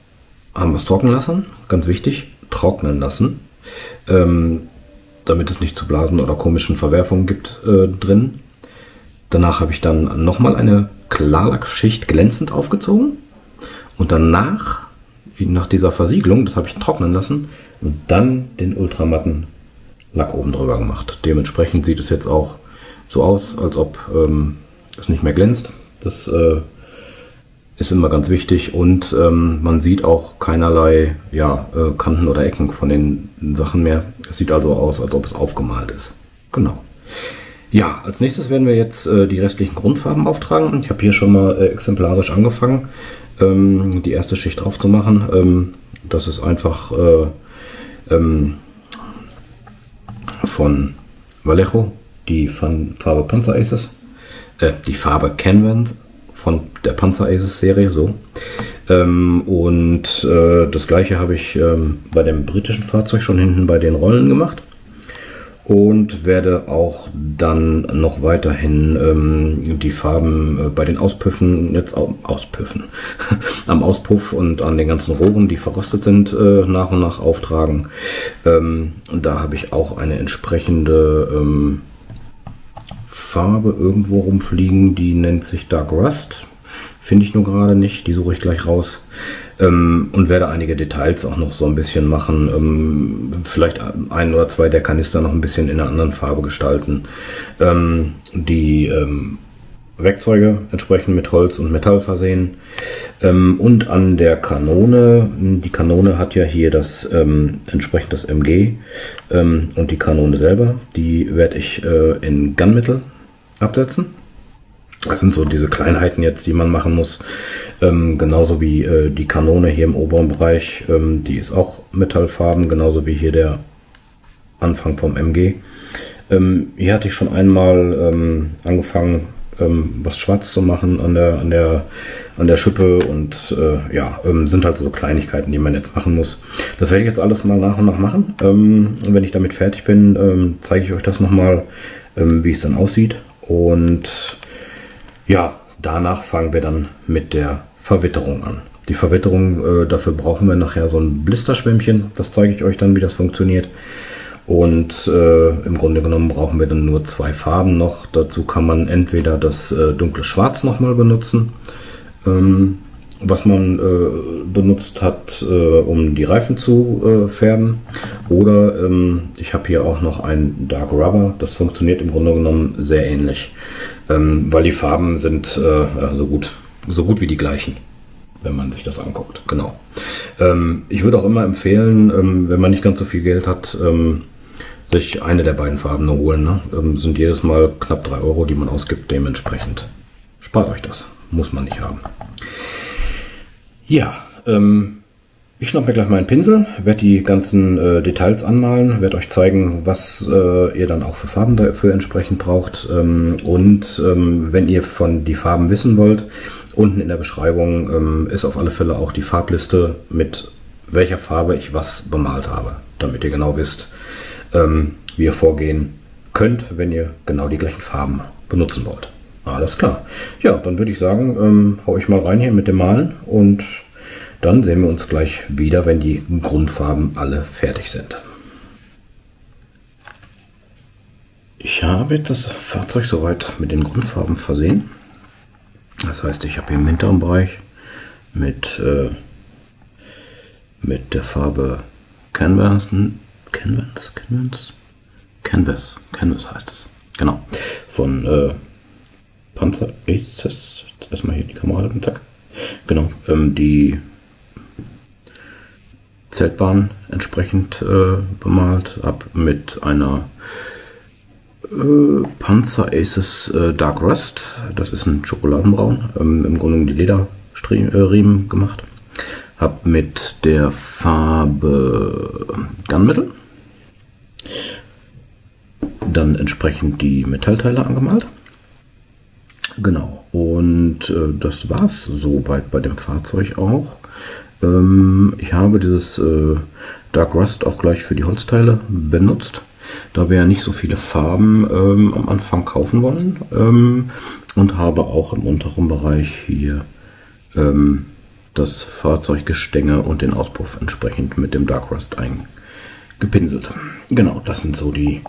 haben wir es trocknen lassen. Ganz wichtig, trocknen lassen, damit es nicht zu Blasen oder komischen Verwerfungen gibt drin. Danach habe ich dann nochmal eine Klarlackschicht glänzend aufgezogen und danach, nach dieser Versiegelung, das habe ich trocknen lassen und dann den ultramatten Lack oben drüber gemacht. Dementsprechend sieht es jetzt auch so aus, als ob es nicht mehr glänzt. Das ist immer ganz wichtig und man sieht auch keinerlei Kanten oder Ecken von den Sachen mehr. Es sieht also aus, als ob es aufgemalt ist. Genau. Ja, als nächstes werden wir jetzt die restlichen Grundfarben auftragen. Ich habe hier schon mal exemplarisch angefangen, die erste Schicht drauf zu machen. Das ist einfach von Vallejo, die Farbe Panzer Aces. die Farbe Canvas von der Panzer Aces Serie, so. Das gleiche habe ich bei dem britischen Fahrzeug schon hinten bei den Rollen gemacht. Und werde auch dann noch weiterhin die Farben bei den Auspüffen, am Auspuff und an den ganzen Rohren, die verrostet sind, nach und nach auftragen. Und da habe ich auch eine entsprechende Farbe irgendwo rumfliegen, die nennt sich Dark Rust. Finde ich nur gerade nicht, die suche ich gleich raus. Und werde einige Details auch noch so ein bisschen machen. Vielleicht ein oder zwei der Kanister noch ein bisschen in einer anderen Farbe gestalten. Die Werkzeuge entsprechend mit Holz und Metall versehen. Und an der Kanone, die Kanone hat ja hier das entsprechend das MG und die Kanone selber, die werde ich in Gunmetal absetzen. Das sind so diese Kleinheiten jetzt, die man machen muss. Genauso wie die Kanone hier im oberen Bereich. Die ist auch metallfarben, genauso wie hier der Anfang vom MG. Hier hatte ich schon einmal angefangen, was schwarz zu machen an der Schippe. Und sind halt so Kleinigkeiten, die man jetzt machen muss. Das werde ich jetzt alles mal nach und nach machen. Und wenn ich damit fertig bin, zeige ich euch das nochmal, wie es dann aussieht. Und ja, danach fangen wir dann mit der Verwitterung an. Die Verwitterung, dafür brauchen wir nachher so ein Blisterschwämmchen. Das zeige ich euch dann, wie das funktioniert. Und im Grunde genommen brauchen wir dann nur 2 Farben noch. Dazu kann man entweder das dunkle Schwarz nochmal benutzen, was man benutzt hat, um die Reifen zu färben. Oder ich habe hier auch noch ein Dark Rubber. Das funktioniert im Grunde genommen sehr ähnlich. Weil die Farben sind so gut wie die gleichen, wenn man sich das anguckt. Genau. Ich würde auch immer empfehlen, wenn man nicht ganz so viel Geld hat, sich eine der beiden Farben nur holen. Ne? Sind jedes Mal knapp 3 Euro, die man ausgibt. Dementsprechend spart euch das. Muss man nicht haben. Ja, ich schnappe mir gleich meinen Pinsel, werde die ganzen Details anmalen, werde euch zeigen, was ihr dann auch für Farben dafür entsprechend braucht. Wenn ihr von die Farben wissen wollt, unten in der Beschreibung ist auf alle Fälle auch die Farbliste, mit welcher Farbe ich was bemalt habe, damit ihr genau wisst, wie ihr vorgehen könnt, wenn ihr genau die gleichen Farben benutzen wollt. Alles klar. Ja, dann würde ich sagen, hau ich mal rein hier mit dem Malen und dann sehen wir uns gleich wieder, wenn die Grundfarben alle fertig sind. Ich habe jetzt das Fahrzeug soweit mit den Grundfarben versehen. Das heißt, ich habe hier im hinteren Bereich mit der Farbe Canvas heißt es. Genau. Von Panzer Aces. Erstmal hier die Kamera halten, zack. Genau. Die Zeltbahn entsprechend bemalt, ab mit einer Panzer Aces Dark Rust. Das ist ein Schokoladenbraun, im Grunde die Lederriemen gemacht. Hab mit der Farbe Gunmetal dann entsprechend die Metallteile angemalt. Genau, und das war es soweit bei dem Fahrzeug auch. Ich habe dieses Dark Rust auch gleich für die Holzteile benutzt, da wir ja nicht so viele Farben am Anfang kaufen wollen, und habe auch im unteren Bereich hier das Fahrzeuggestänge und den Auspuff entsprechend mit dem Dark Rust eingepinselt. Genau, das sind so die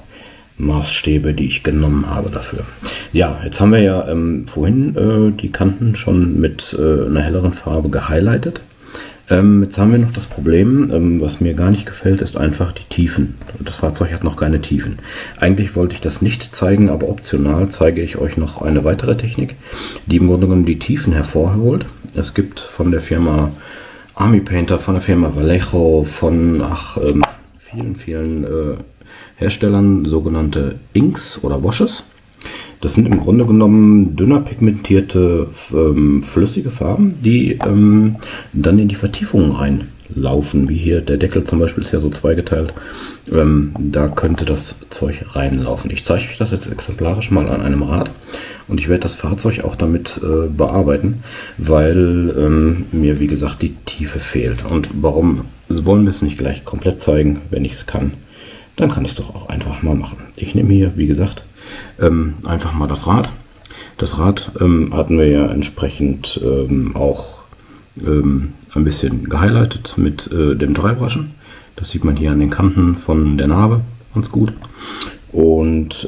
Maßstäbe, die ich genommen habe dafür. Ja, jetzt haben wir ja vorhin die Kanten schon mit einer helleren Farbe gehighlightet. Jetzt haben wir noch das Problem, was mir gar nicht gefällt, ist einfach die Tiefen. Das Fahrzeug hat noch keine Tiefen. Eigentlich wollte ich das nicht zeigen, aber optional zeige ich euch noch eine weitere Technik, die im Grunde genommen die Tiefen hervorholt. Es gibt von der Firma Army Painter, von der Firma Vallejo, von vielen Herstellern sogenannte Inks oder Washes. Das sind im Grunde genommen dünner pigmentierte flüssige Farben, die dann in die Vertiefungen reinlaufen, wie hier der Deckel zum Beispiel ist ja so zweigeteilt. Da könnte das Zeug reinlaufen. Ich zeige euch das jetzt exemplarisch mal an einem Rad und ich werde das Fahrzeug auch damit bearbeiten, weil mir wie gesagt die Tiefe fehlt. Und warum wollen wir es nicht gleich komplett zeigen? Wenn ich es kann, dann kann ich es doch auch einfach mal machen. Ich nehme hier wie gesagt einfach mal das Rad. Das Rad hatten wir ja entsprechend auch ein bisschen gehighlightet mit dem Dreibraschen. Das sieht man hier an den Kanten von der Narbe ganz gut. Und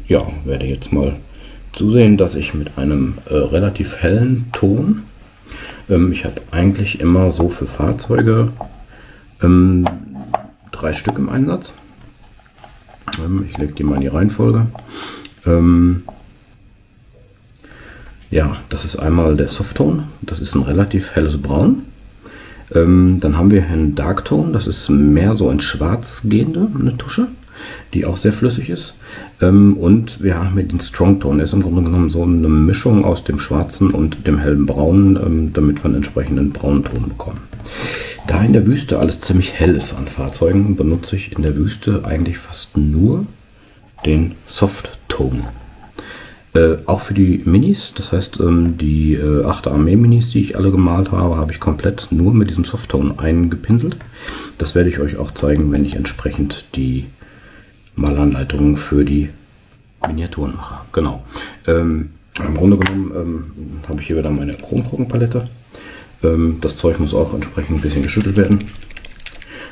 ja, werde jetzt mal zusehen, dass ich mit einem relativ hellen Ton, ich habe eigentlich immer so für Fahrzeuge 3 Stück im Einsatz. Ich lege die mal in die Reihenfolge. Ja, das ist einmal der Softton, das ist ein relativ helles Braun. Dann haben wir einen Darktone, das ist mehr so in schwarz gehende, eine Tusche, die auch sehr flüssig ist. Und wir haben den Strongtone, der ist im Grunde genommen so eine Mischung aus dem schwarzen und dem hellen Braunen, damit wir einen entsprechenden Braunton bekommen. Da in der Wüste alles ziemlich hell ist an Fahrzeugen, benutze ich in der Wüste eigentlich fast nur den Softtone. Auch für die Minis, das heißt die 8er Armee Minis, die ich alle gemalt habe, habe ich komplett nur mit diesem Softtone eingepinselt. Das werde ich euch auch zeigen, wenn ich entsprechend die Malanleitungen für die Miniaturen mache. Genau. Im Grunde genommen habe ich hier wieder meine Chromkorkenpalette. Das Zeug muss auch entsprechend ein bisschen geschüttelt werden,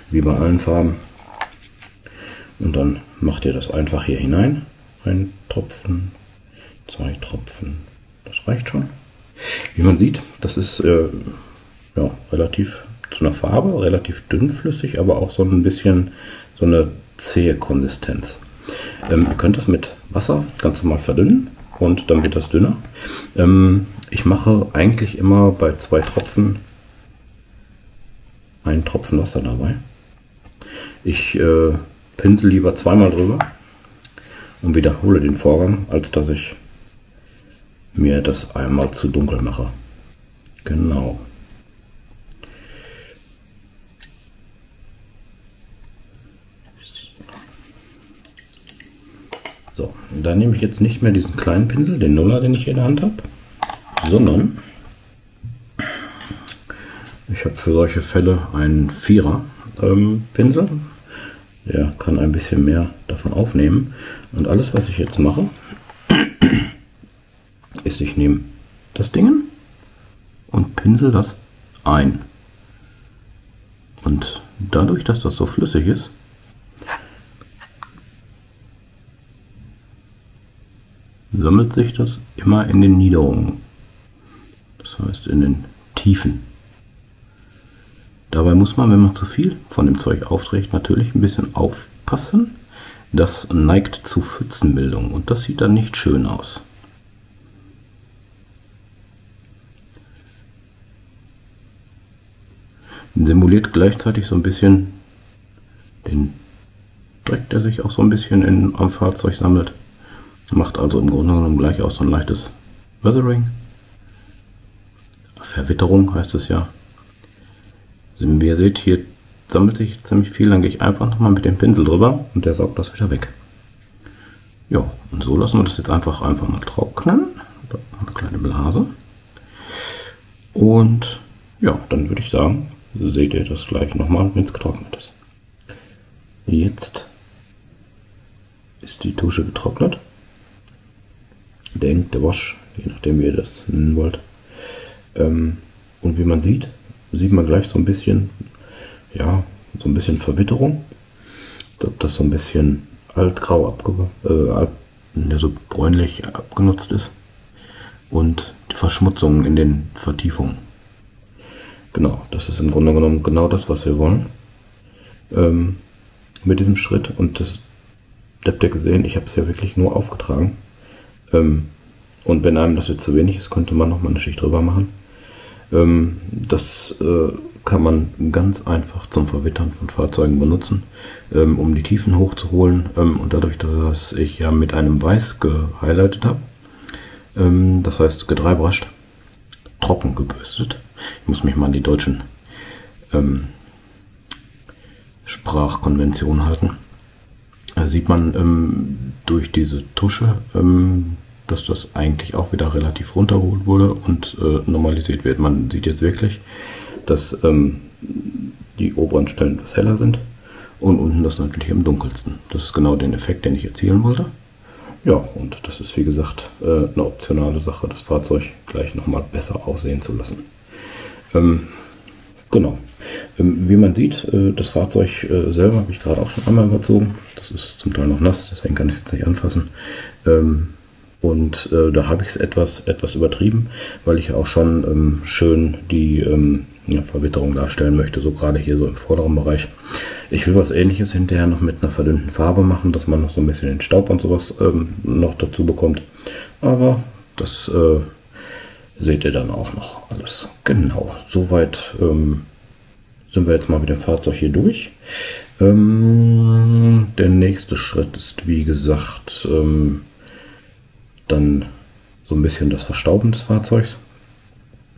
wie bei allen Farben. Und dann macht ihr das einfach hier hinein. Ein Tropfen, 2 Tropfen, das reicht schon. Wie man sieht, das ist ja, relativ zu einer Farbe, relativ dünnflüssig, aber auch so ein bisschen so eine zähe Konsistenz. Ihr könnt das mit Wasser ganz normal verdünnen und dann wird das dünner. Ich mache eigentlich immer bei 2 Tropfen einen Tropfen Wasser dabei. Ich pinsel lieber zweimal drüber und wiederhole den Vorgang, als dass ich mir das einmal zu dunkel mache. Genau. So, da nehme ich jetzt nicht mehr diesen kleinen Pinsel, den Nuller, den ich hier in der Hand habe, sondern ich habe für solche Fälle einen 4er Pinsel. Der kann ein bisschen mehr davon aufnehmen. Und alles, was ich jetzt mache, ist, ich nehme das Ding und pinsel das ein. Und dadurch, dass das so flüssig ist, sammelt sich das immer in den Niederungen. Das heißt in den Tiefen. Dabei muss man, wenn man zu viel von dem Zeug aufträgt, natürlich ein bisschen aufpassen. Das neigt zu Pfützenbildung und das sieht dann nicht schön aus. Simuliert gleichzeitig so ein bisschen den Dreck, der sich auch so ein bisschen am Fahrzeug sammelt. Macht also im Grunde genommen gleich auch so ein leichtes Weathering. Verwitterung heißt es ja. Wie ihr seht, hier sammelt sich ziemlich viel, dann gehe ich einfach nochmal mit dem Pinsel drüber und der saugt das wieder weg. Ja, und so lassen wir das jetzt einfach mal trocknen. Da eine kleine Blase. Und ja, dann würde ich sagen, seht ihr das gleich nochmal, wenn es getrocknet ist. Jetzt ist die Tusche getrocknet. Der Wash, je nachdem wie ihr das nennen wollt. Und wie man sieht man gleich so ein bisschen, ja, so ein bisschen Verwitterung. Ob das so ein bisschen altgrau so bräunlich abgenutzt ist. Und die Verschmutzung in den Vertiefungen. Genau, das ist im Grunde genommen genau das, was wir wollen. Mit diesem Schritt. Und das habt ihr gesehen, ich habe es ja wirklich nur aufgetragen. Und wenn einem das jetzt zu wenig ist, könnte man noch mal eine Schicht drüber machen. Das kann man ganz einfach zum Verwittern von Fahrzeugen benutzen, um die Tiefen hochzuholen. Und dadurch, dass ich ja mit einem Weiß gehighlightet habe, das heißt gedreibrascht, trocken gebürstet. Ich muss mich mal an die deutschen Sprachkonvention halten. Sieht man durch diese Tusche, dass das eigentlich auch wieder relativ runtergeholt wurde und normalisiert wird. Man sieht jetzt wirklich, dass die oberen Stellen etwas heller sind und unten das natürlich am dunkelsten. Das ist genau den Effekt, den ich erzielen wollte. Ja, und das ist wie gesagt eine optionale Sache, das Fahrzeug gleich nochmal besser aussehen zu lassen. Genau. Wie man sieht, das Fahrzeug selber habe ich gerade auch schon einmal überzogen. Das ist zum Teil noch nass, deswegen kann ich es jetzt nicht anfassen. Und da habe ich es etwas übertrieben, weil ich auch schon schön die Verwitterung darstellen möchte, so gerade hier so im vorderen Bereich. Ich will was Ähnliches hinterher noch mit einer verdünnten Farbe machen, dass man noch so ein bisschen den Staub und sowas noch dazu bekommt. Aber das seht ihr dann auch noch alles. Genau, soweit sind wir jetzt mal mit dem Fahrzeug hier durch. Der nächste Schritt ist, wie gesagt, dann so ein bisschen das Verstauben des Fahrzeugs.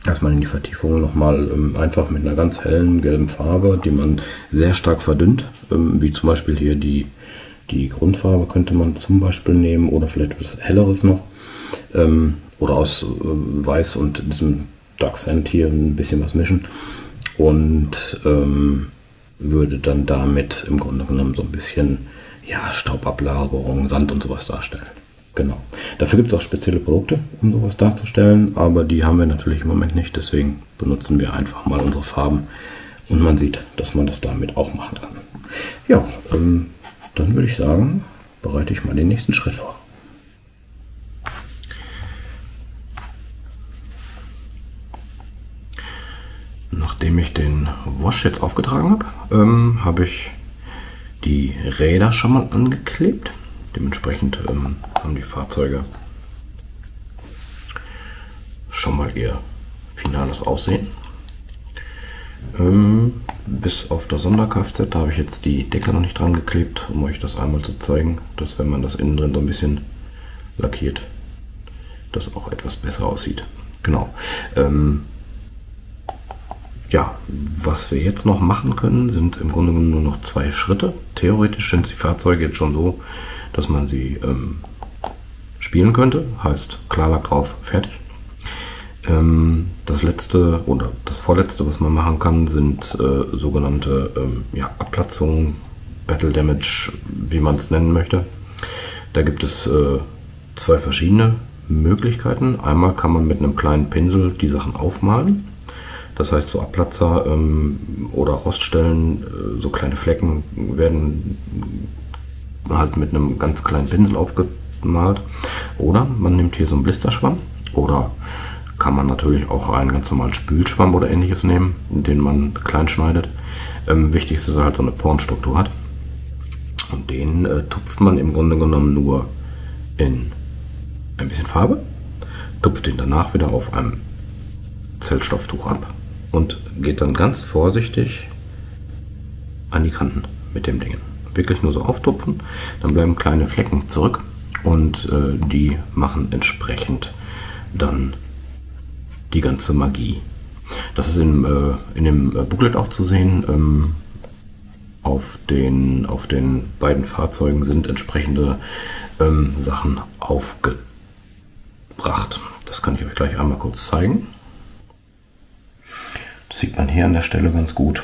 Erstmal in die Vertiefung nochmal einfach mit einer ganz hellen gelben Farbe, die man sehr stark verdünnt, wie zum Beispiel hier die Grundfarbe könnte man zum Beispiel nehmen oder vielleicht etwas helleres noch. Oder aus Weiß und diesem Dark Sand hier ein bisschen was mischen und würde dann damit im Grunde genommen so ein bisschen Staubablagerung, Sand und sowas darstellen. Genau. Dafür gibt es auch spezielle Produkte, um sowas darzustellen, aber die haben wir natürlich im Moment nicht, deswegen benutzen wir einfach mal unsere Farben und man sieht, dass man das damit auch machen kann. Ja, dann würde ich sagen, bereite ich mal den nächsten Schritt vor. Nachdem ich den Wash jetzt aufgetragen habe, habe ich die Räder schon mal angeklebt. Dementsprechend haben die Fahrzeuge schon mal ihr finales Aussehen. Bis auf das Sonder-Kfz, da habe ich jetzt die Deckel noch nicht dran geklebt, um euch das einmal zu zeigen, dass wenn man das innen drin so ein bisschen lackiert, das auch etwas besser aussieht. Genau. Ja, was wir jetzt noch machen können, sind im Grunde genommen nur noch 2 Schritte. Theoretisch sind die Fahrzeuge jetzt schon so, dass man sie spielen könnte. Heißt, Klarlack drauf, fertig. Das letzte oder das vorletzte, was man machen kann, sind sogenannte Abplatzungen, Battle Damage, wie man es nennen möchte. Da gibt es 2 verschiedene Möglichkeiten. Einmal kann man mit einem kleinen Pinsel die Sachen aufmalen. Das heißt, so Abplatzer oder Roststellen, so kleine Flecken werden halt mit einem ganz kleinen Pinsel aufgemalt. Oder man nimmt hier so einen Blisterschwamm. Oder kann man natürlich auch einen ganz normalen Spülschwamm oder ähnliches nehmen, den man klein schneidet. Wichtig ist, dass er halt so eine Porenstruktur hat. Und den tupft man im Grunde genommen nur in ein bisschen Farbe. Tupft den danach wieder auf einem Zellstofftuch ab. Und geht dann ganz vorsichtig an die Kanten mit dem Ding. Wirklich nur so auftupfen, dann bleiben kleine Flecken zurück und die machen entsprechend dann die ganze Magie. Das ist in dem Booklet auch zu sehen. Auf den beiden Fahrzeugen sind entsprechende Sachen aufgebracht. Das kann ich euch gleich einmal kurz zeigen. Das sieht man hier an der Stelle ganz gut.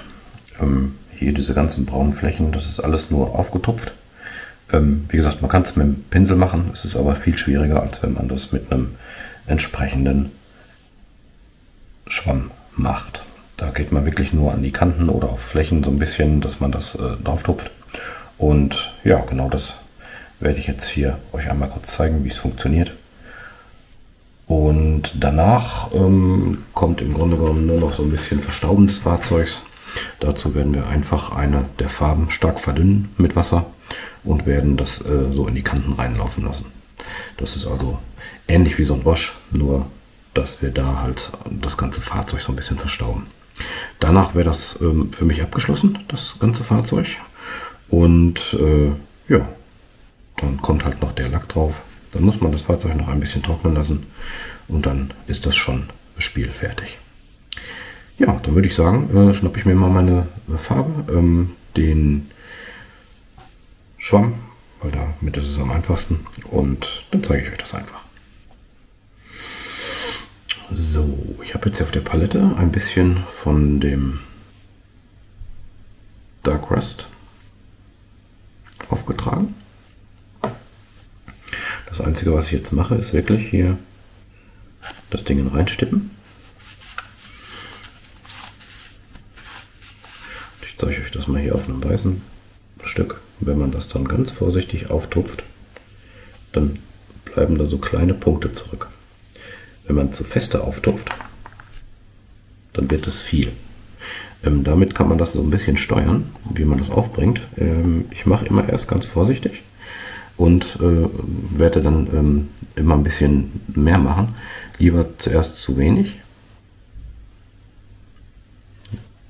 Hier diese ganzen braunen Flächen, das ist alles nur aufgetupft. Wie gesagt, man kann es mit dem Pinsel machen, es ist aber viel schwieriger, als wenn man das mit einem entsprechenden Schwamm macht. Da geht man wirklich nur an die Kanten oder auf Flächen so ein bisschen, dass man das drauf tupft. Und ja, genau das werde ich jetzt hier euch einmal kurz zeigen, wie es funktioniert. Und danach kommt im Grunde genommen nur noch so ein bisschen Verstauben des Fahrzeugs. Dazu werden wir einfach eine der Farben stark verdünnen mit Wasser und werden das so in die Kanten reinlaufen lassen. Das ist also ähnlich wie so ein Wash, nur dass wir da halt das ganze Fahrzeug so ein bisschen verstauben. Danach wäre das für mich abgeschlossen, das ganze Fahrzeug. Und ja, dann kommt halt noch der Lack drauf. Dann muss man das Fahrzeug noch ein bisschen trocknen lassen und dann ist das schon spielfertig. Ja, dann würde ich sagen, schnappe ich mir mal meine Farbe. den Schwamm, weil damit ist es am einfachsten. Und dann zeige ich euch das einfach. So, ich habe jetzt hier auf der Palette ein bisschen von dem Dark Rust aufgetragen. Das Einzige, was ich jetzt mache, ist wirklich hier das Ding reinstippen. Ich zeige euch das mal hier auf einem weißen Stück. Wenn man das dann ganz vorsichtig auftupft, dann bleiben da so kleine Punkte zurück. Wenn man zu feste auftupft, dann wird es viel. Damit kann man das so ein bisschen steuern, wie man das aufbringt. Ich mache immer erst ganz vorsichtig und werde dann immer ein bisschen mehr machen. Lieber zuerst zu wenig.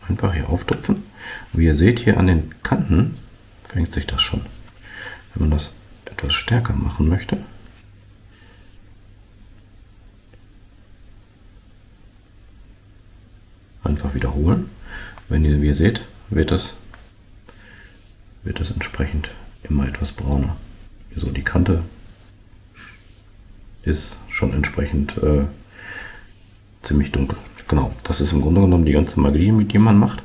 Einfach hier auftupfen. Wie ihr seht, hier an den Kanten fängt sich das schon. Wenn man das etwas stärker machen möchte, einfach wiederholen. Wenn ihr, wie ihr seht, wird das entsprechend immer etwas brauner. Hier so die Kante ist schon entsprechend ziemlich dunkel. Genau, das ist im Grunde genommen die ganze Magie, mit die man macht.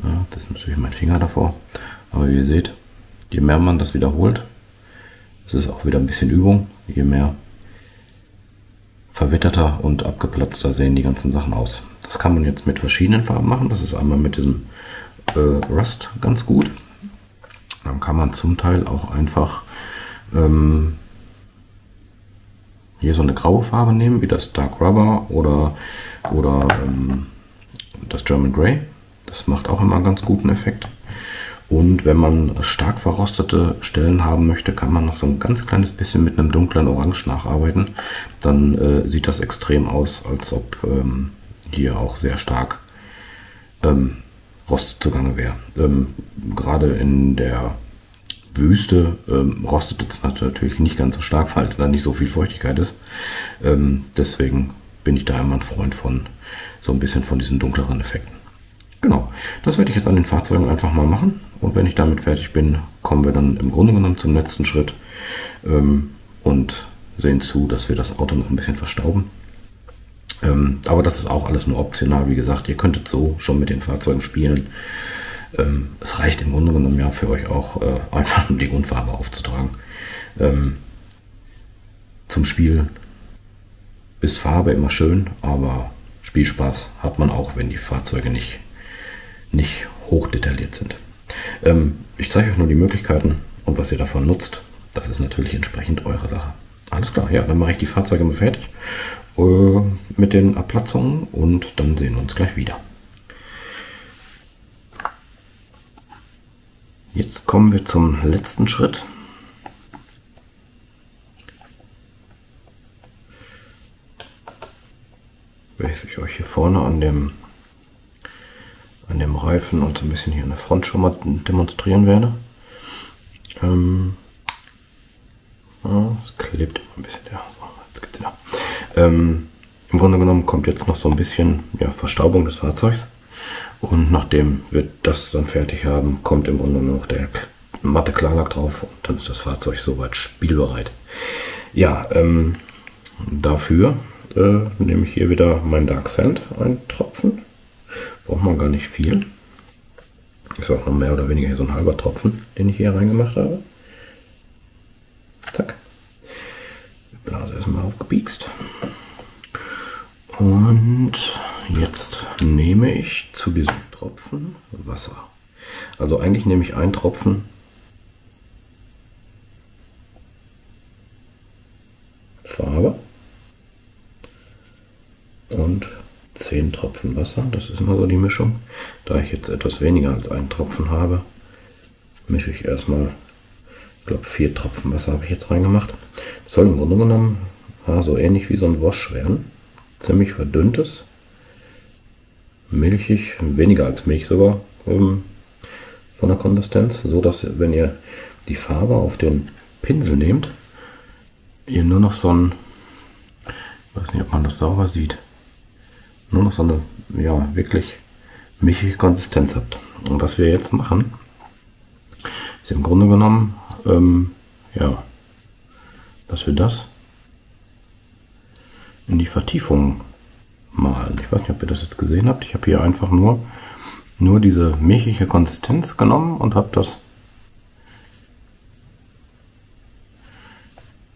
Ja, das ist natürlich mein Finger davor. Aber wie ihr seht, je mehr man das wiederholt, es ist auch wieder ein bisschen Übung, je mehr verwitterter und abgeplatzter sehen die ganzen Sachen aus. Das kann man jetzt mit verschiedenen Farben machen. Das ist einmal mit diesem Rust ganz gut. Dann kann man zum Teil auch einfach hier so eine graue Farbe nehmen, wie das Dark Rubber oder das German Grey. Das macht auch immer einen ganz guten Effekt. Und wenn man stark verrostete Stellen haben möchte, kann man noch so ein ganz kleines bisschen mit einem dunklen Orange nacharbeiten. Dann sieht das extrem aus, als ob hier auch sehr stark Rost zugange wäre. Gerade in der Wüste rostet es natürlich nicht ganz so stark, weil da nicht so viel Feuchtigkeit ist. Deswegen bin ich da immer ein Freund von so ein bisschen von diesen dunkleren Effekten. Genau, das werde ich jetzt an den Fahrzeugen einfach mal machen. Und wenn ich damit fertig bin, kommen wir dann im Grunde genommen zum letzten Schritt und sehen zu, dass wir das Auto noch ein bisschen verstauben. Aber das ist auch alles nur optional. Wie gesagt, ihr könntet so schon mit den Fahrzeugen spielen. Es reicht im Grunde genommen ja für euch auch einfach nur die Grundfarbe aufzutragen. Zum Spielen ist Farbe immer schön, aber Spielspaß hat man auch, wenn die Fahrzeuge nicht hoch detailliert sind. Ich zeige euch nur die Möglichkeiten und was ihr davon nutzt. Das ist natürlich entsprechend eure Sache. Alles klar, ja, dann mache ich die Fahrzeuge mal fertig mit den Abplatzungen und dann sehen wir uns gleich wieder. Jetzt kommen wir zum letzten Schritt. Welches ich euch hier vorne an dem Reifen und so ein bisschen hier an der Front schon mal demonstrieren werde. Es klebt immer ein bisschen. Ja, jetzt geht's wieder. Im Grunde genommen kommt jetzt noch so ein bisschen Verstaubung des Fahrzeugs. Und nachdem wir das dann fertig haben, kommt im Grunde noch der matte Klarlack drauf und dann ist das Fahrzeug soweit spielbereit. Ja, dafür nehme ich hier wieder mein Dark Sand, einen Tropfen. Braucht man gar nicht viel. Ist auch noch mehr oder weniger hier so ein halber Tropfen, den ich hier reingemacht habe. Zack. Die Blase erstmal aufgepiekst. Und jetzt nehme ich zu diesem Tropfen Wasser. Also eigentlich nehme ich einen Tropfen Farbe und 10 Tropfen Wasser. Das ist immer so die Mischung. Da ich jetzt etwas weniger als einen Tropfen habe, mische ich erstmal, ich glaube 4 Tropfen Wasser habe ich jetzt reingemacht. Das soll im Grunde genommen so ähnlich wie so ein Wash werden. Ziemlich verdünntes, milchig, weniger als Milch sogar von der Konsistenz, so dass wenn ihr die Farbe auf den Pinsel nehmt, ihr nur noch so ein Ich weiß nicht, ob man das sauber sieht. Nur noch so eine, ja, wirklich milchige Konsistenz habt. Und was wir jetzt machen, ist im Grunde genommen, ja, dass wir das in die Vertiefung malen. Ich weiß nicht, ob ihr das jetzt gesehen habt. Ich habe hier einfach nur diese milchige Konsistenz genommen und habe das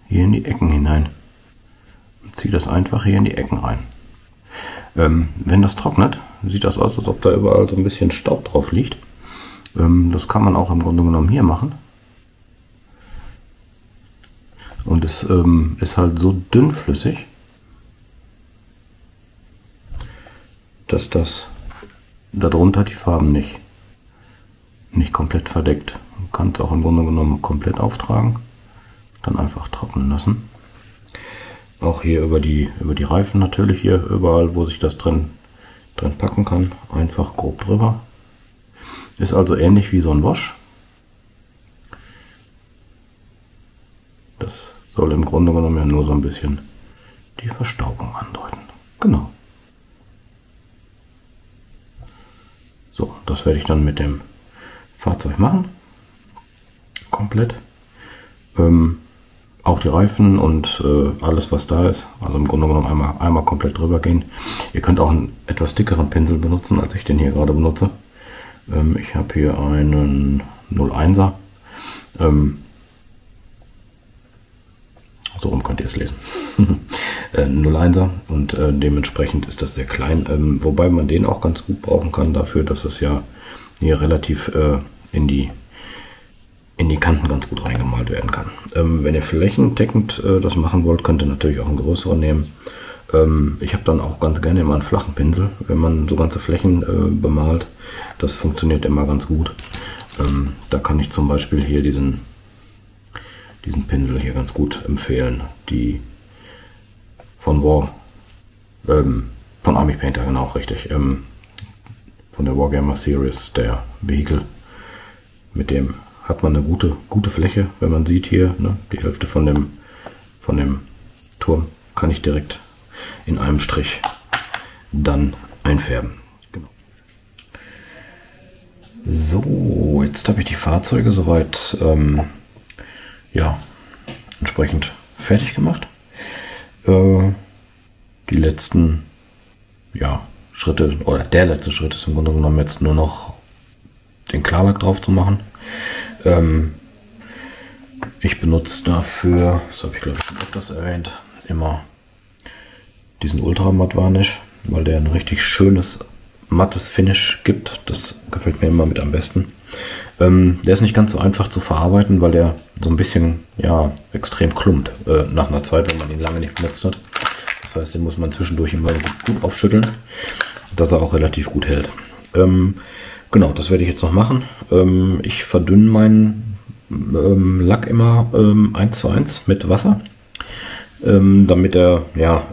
hier in die Ecken hinein. Und ziehe das einfach hier in die Ecken rein. Wenn das trocknet, sieht das aus, als ob da überall so ein bisschen Staub drauf liegt. Das kann man auch im Grunde genommen hier machen. Und es ist halt so dünnflüssig, dass das darunter die Farben nicht komplett verdeckt. Man kann es auch im Grunde genommen komplett auftragen, dann einfach trocknen lassen. Auch hier über die Reifen natürlich, hier überall, wo sich das drin packen kann, einfach grob drüber. Ist also ähnlich wie so ein Wash. Das soll im Grunde genommen ja nur so ein bisschen die Verstaubung andeuten. Genau. So, das werde ich dann mit dem Fahrzeug machen. Komplett. Auch die Reifen und alles, was da ist. Also im Grunde genommen einmal komplett drüber gehen. Ihr könnt auch einen etwas dickeren Pinsel benutzen, als ich den hier gerade benutze. Ich habe hier einen 01er. So rum könnt ihr es lesen. 01er und dementsprechend ist das sehr klein. Wobei man den auch ganz gut brauchen kann dafür, dass es ja hier relativ in die Kanten ganz gut reingemalt werden kann. Wenn ihr flächendeckend das machen wollt, könnt ihr natürlich auch einen größeren nehmen. Ich habe dann auch ganz gerne immer einen flachen Pinsel, wenn man so ganze Flächen bemalt. Das funktioniert immer ganz gut. Da kann ich zum Beispiel hier diesen Pinsel hier ganz gut empfehlen. Die von Army Painter, genau, richtig. Von der Wargamer Series, der Vehicle. Mit dem hat man eine gute Fläche, wenn man sieht hier, ne, die Hälfte von dem Turm kann ich direkt in einem Strich dann einfärben. Genau. So, jetzt habe ich die Fahrzeuge soweit ja, entsprechend fertig gemacht. Die letzten Schritte, oder der letzte Schritt ist im Grunde genommen jetzt nur noch den Klarlack drauf zu machen. Ich benutze dafür, das habe ich glaube ich schon öfters erwähnt, immer diesen Ultramatt Varnish, weil der ein richtig schönes mattes Finish gibt. Das gefällt mir immer mit am besten. Der ist nicht ganz so einfach zu verarbeiten, weil der so ein bisschen extrem klumpt nach einer Zeit, wenn man ihn lange nicht benutzt hat. Das heißt, den muss man zwischendurch immer gut aufschütteln, dass er auch relativ gut hält. Genau, das werde ich jetzt noch machen. Ich verdünne meinen Lack immer 1:1 mit Wasser, damit er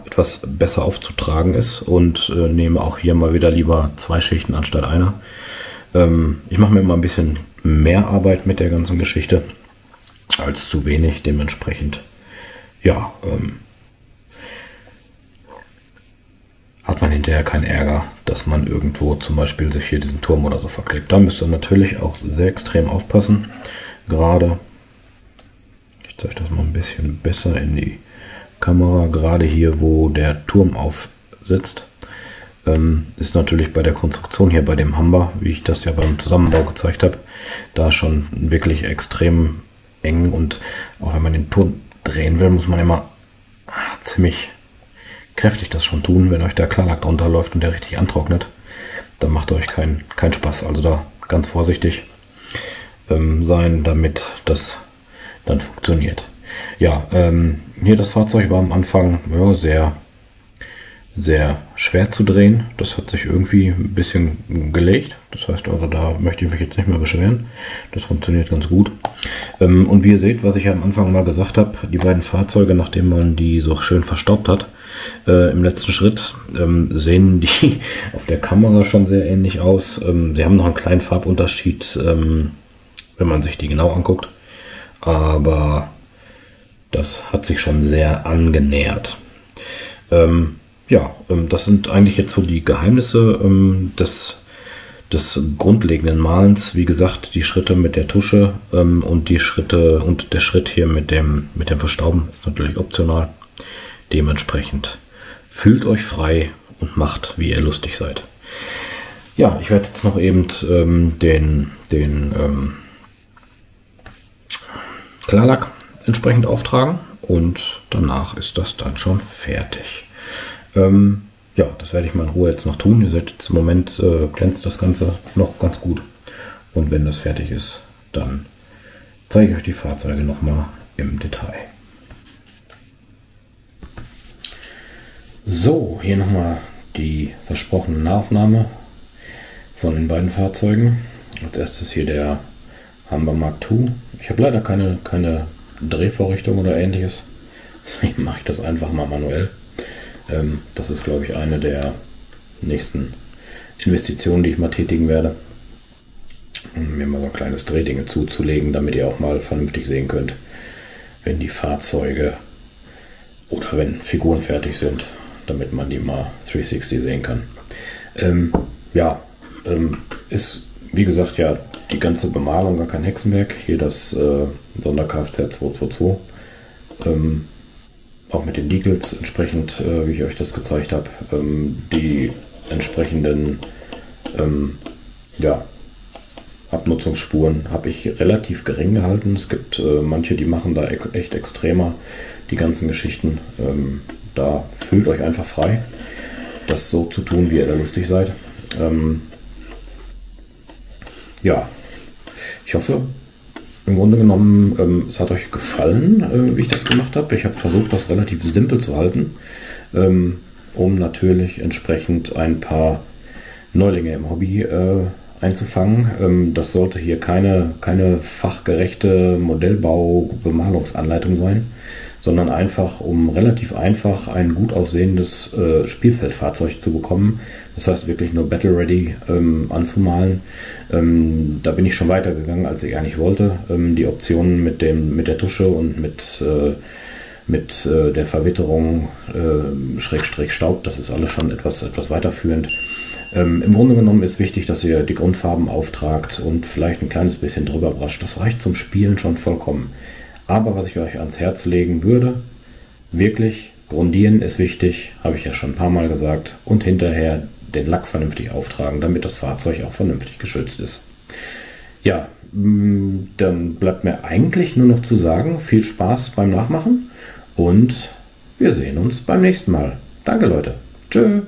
etwas besser aufzutragen ist, und nehme auch hier mal wieder lieber 2 Schichten anstatt einer. Ich mache mir immer ein bisschen mehr Arbeit mit der ganzen Geschichte als zu wenig, dementsprechend hat man hinterher keinen Ärger, dass man irgendwo zum Beispiel sich hier diesen Turm oder so verklebt. Da müsst ihr natürlich auch sehr extrem aufpassen. Gerade, ich zeige das mal ein bisschen besser in die Kamera, gerade hier, wo der Turm aufsitzt, ist natürlich bei der Konstruktion hier bei dem Humber, wie ich das ja beim Zusammenbau gezeigt habe, da schon wirklich extrem eng, und auch wenn man den Turm drehen will, muss man immer ziemlich kräftig das schon tun. Wenn euch der Klarlack drunter läuft und der richtig antrocknet, dann macht euch kein Spaß. Also da ganz vorsichtig sein, damit das dann funktioniert. Ja, hier das Fahrzeug war am Anfang sehr, sehr schwer zu drehen. Das hat sich irgendwie ein bisschen gelegt. Das heißt also, da möchte ich mich jetzt nicht mehr beschweren. Das funktioniert ganz gut. Und wie ihr seht, was ich ja am Anfang mal gesagt habe, die beiden Fahrzeuge, nachdem man die so schön verstaubt hat, im letzten Schritt, sehen die auf der Kamera schon sehr ähnlich aus. Sie haben noch einen kleinen Farbunterschied, wenn man sich die genau anguckt. Aber das hat sich schon sehr angenähert. Das sind eigentlich jetzt so die Geheimnisse des grundlegenden Malens. Wie gesagt, die Schritte mit der Tusche und der Schritt hier mit dem Verstauben ist natürlich optional. Dementsprechend fühlt euch frei und macht, wie ihr lustig seid. Ja, ich werde jetzt noch eben den Klarlack entsprechend auftragen und danach ist das dann schon fertig. Das werde ich mal in Ruhe jetzt noch tun. Ihr seht jetzt im Moment glänzt das Ganze noch ganz gut. Und wenn das fertig ist, dann zeige ich euch die Fahrzeuge nochmal im Detail. So, hier nochmal die versprochene Nahaufnahme von den beiden Fahrzeugen. Als erstes hier der Humber Mark II. Ich habe leider keine Drehvorrichtung oder ähnliches. Deswegen mache ich das einfach mal manuell. Das ist, glaube ich, eine der nächsten Investitionen, die ich mal tätigen werde. Um mir mal so ein kleines Drehding zuzulegen, damit ihr auch mal vernünftig sehen könnt, wenn die Fahrzeuge oder wenn Figuren fertig sind, damit man die mal 360 sehen kann. Ist, wie gesagt, ja die ganze Bemalung gar kein Hexenwerk. Hier das Sonder-Kfz 222. Auch mit den Decals entsprechend, wie ich euch das gezeigt habe. Die entsprechenden Abnutzungsspuren habe ich relativ gering gehalten. Es gibt manche, die machen da echt extremer die ganzen Geschichten. Da fühlt euch einfach frei, das so zu tun, wie ihr da lustig seid. Ich hoffe, im Grunde genommen, es hat euch gefallen, wie ich das gemacht habe. Ich habe versucht, das relativ simpel zu halten, um natürlich entsprechend ein paar Neulinge im Hobby einzufangen. Das sollte hier keine fachgerechte Modellbau-Bemalungsanleitung sein, sondern einfach, um relativ einfach ein gut aussehendes Spielfeldfahrzeug zu bekommen. Das heißt wirklich nur Battle Ready anzumalen. Da bin ich schon weitergegangen, als ich eigentlich wollte. Die Optionen mit der Tusche und mit der Verwitterung / Staub, das ist alles schon etwas weiterführend. Im Grunde genommen ist wichtig, dass ihr die Grundfarben auftragt und vielleicht ein kleines bisschen drüber brascht. Das reicht zum Spielen schon vollkommen. Aber was ich euch ans Herz legen würde, wirklich grundieren ist wichtig, habe ich ja schon ein paar Mal gesagt, und hinterher den Lack vernünftig auftragen, damit das Fahrzeug auch vernünftig geschützt ist. Ja, dann bleibt mir eigentlich nur noch zu sagen, viel Spaß beim Nachmachen und wir sehen uns beim nächsten Mal. Danke Leute. Tschö.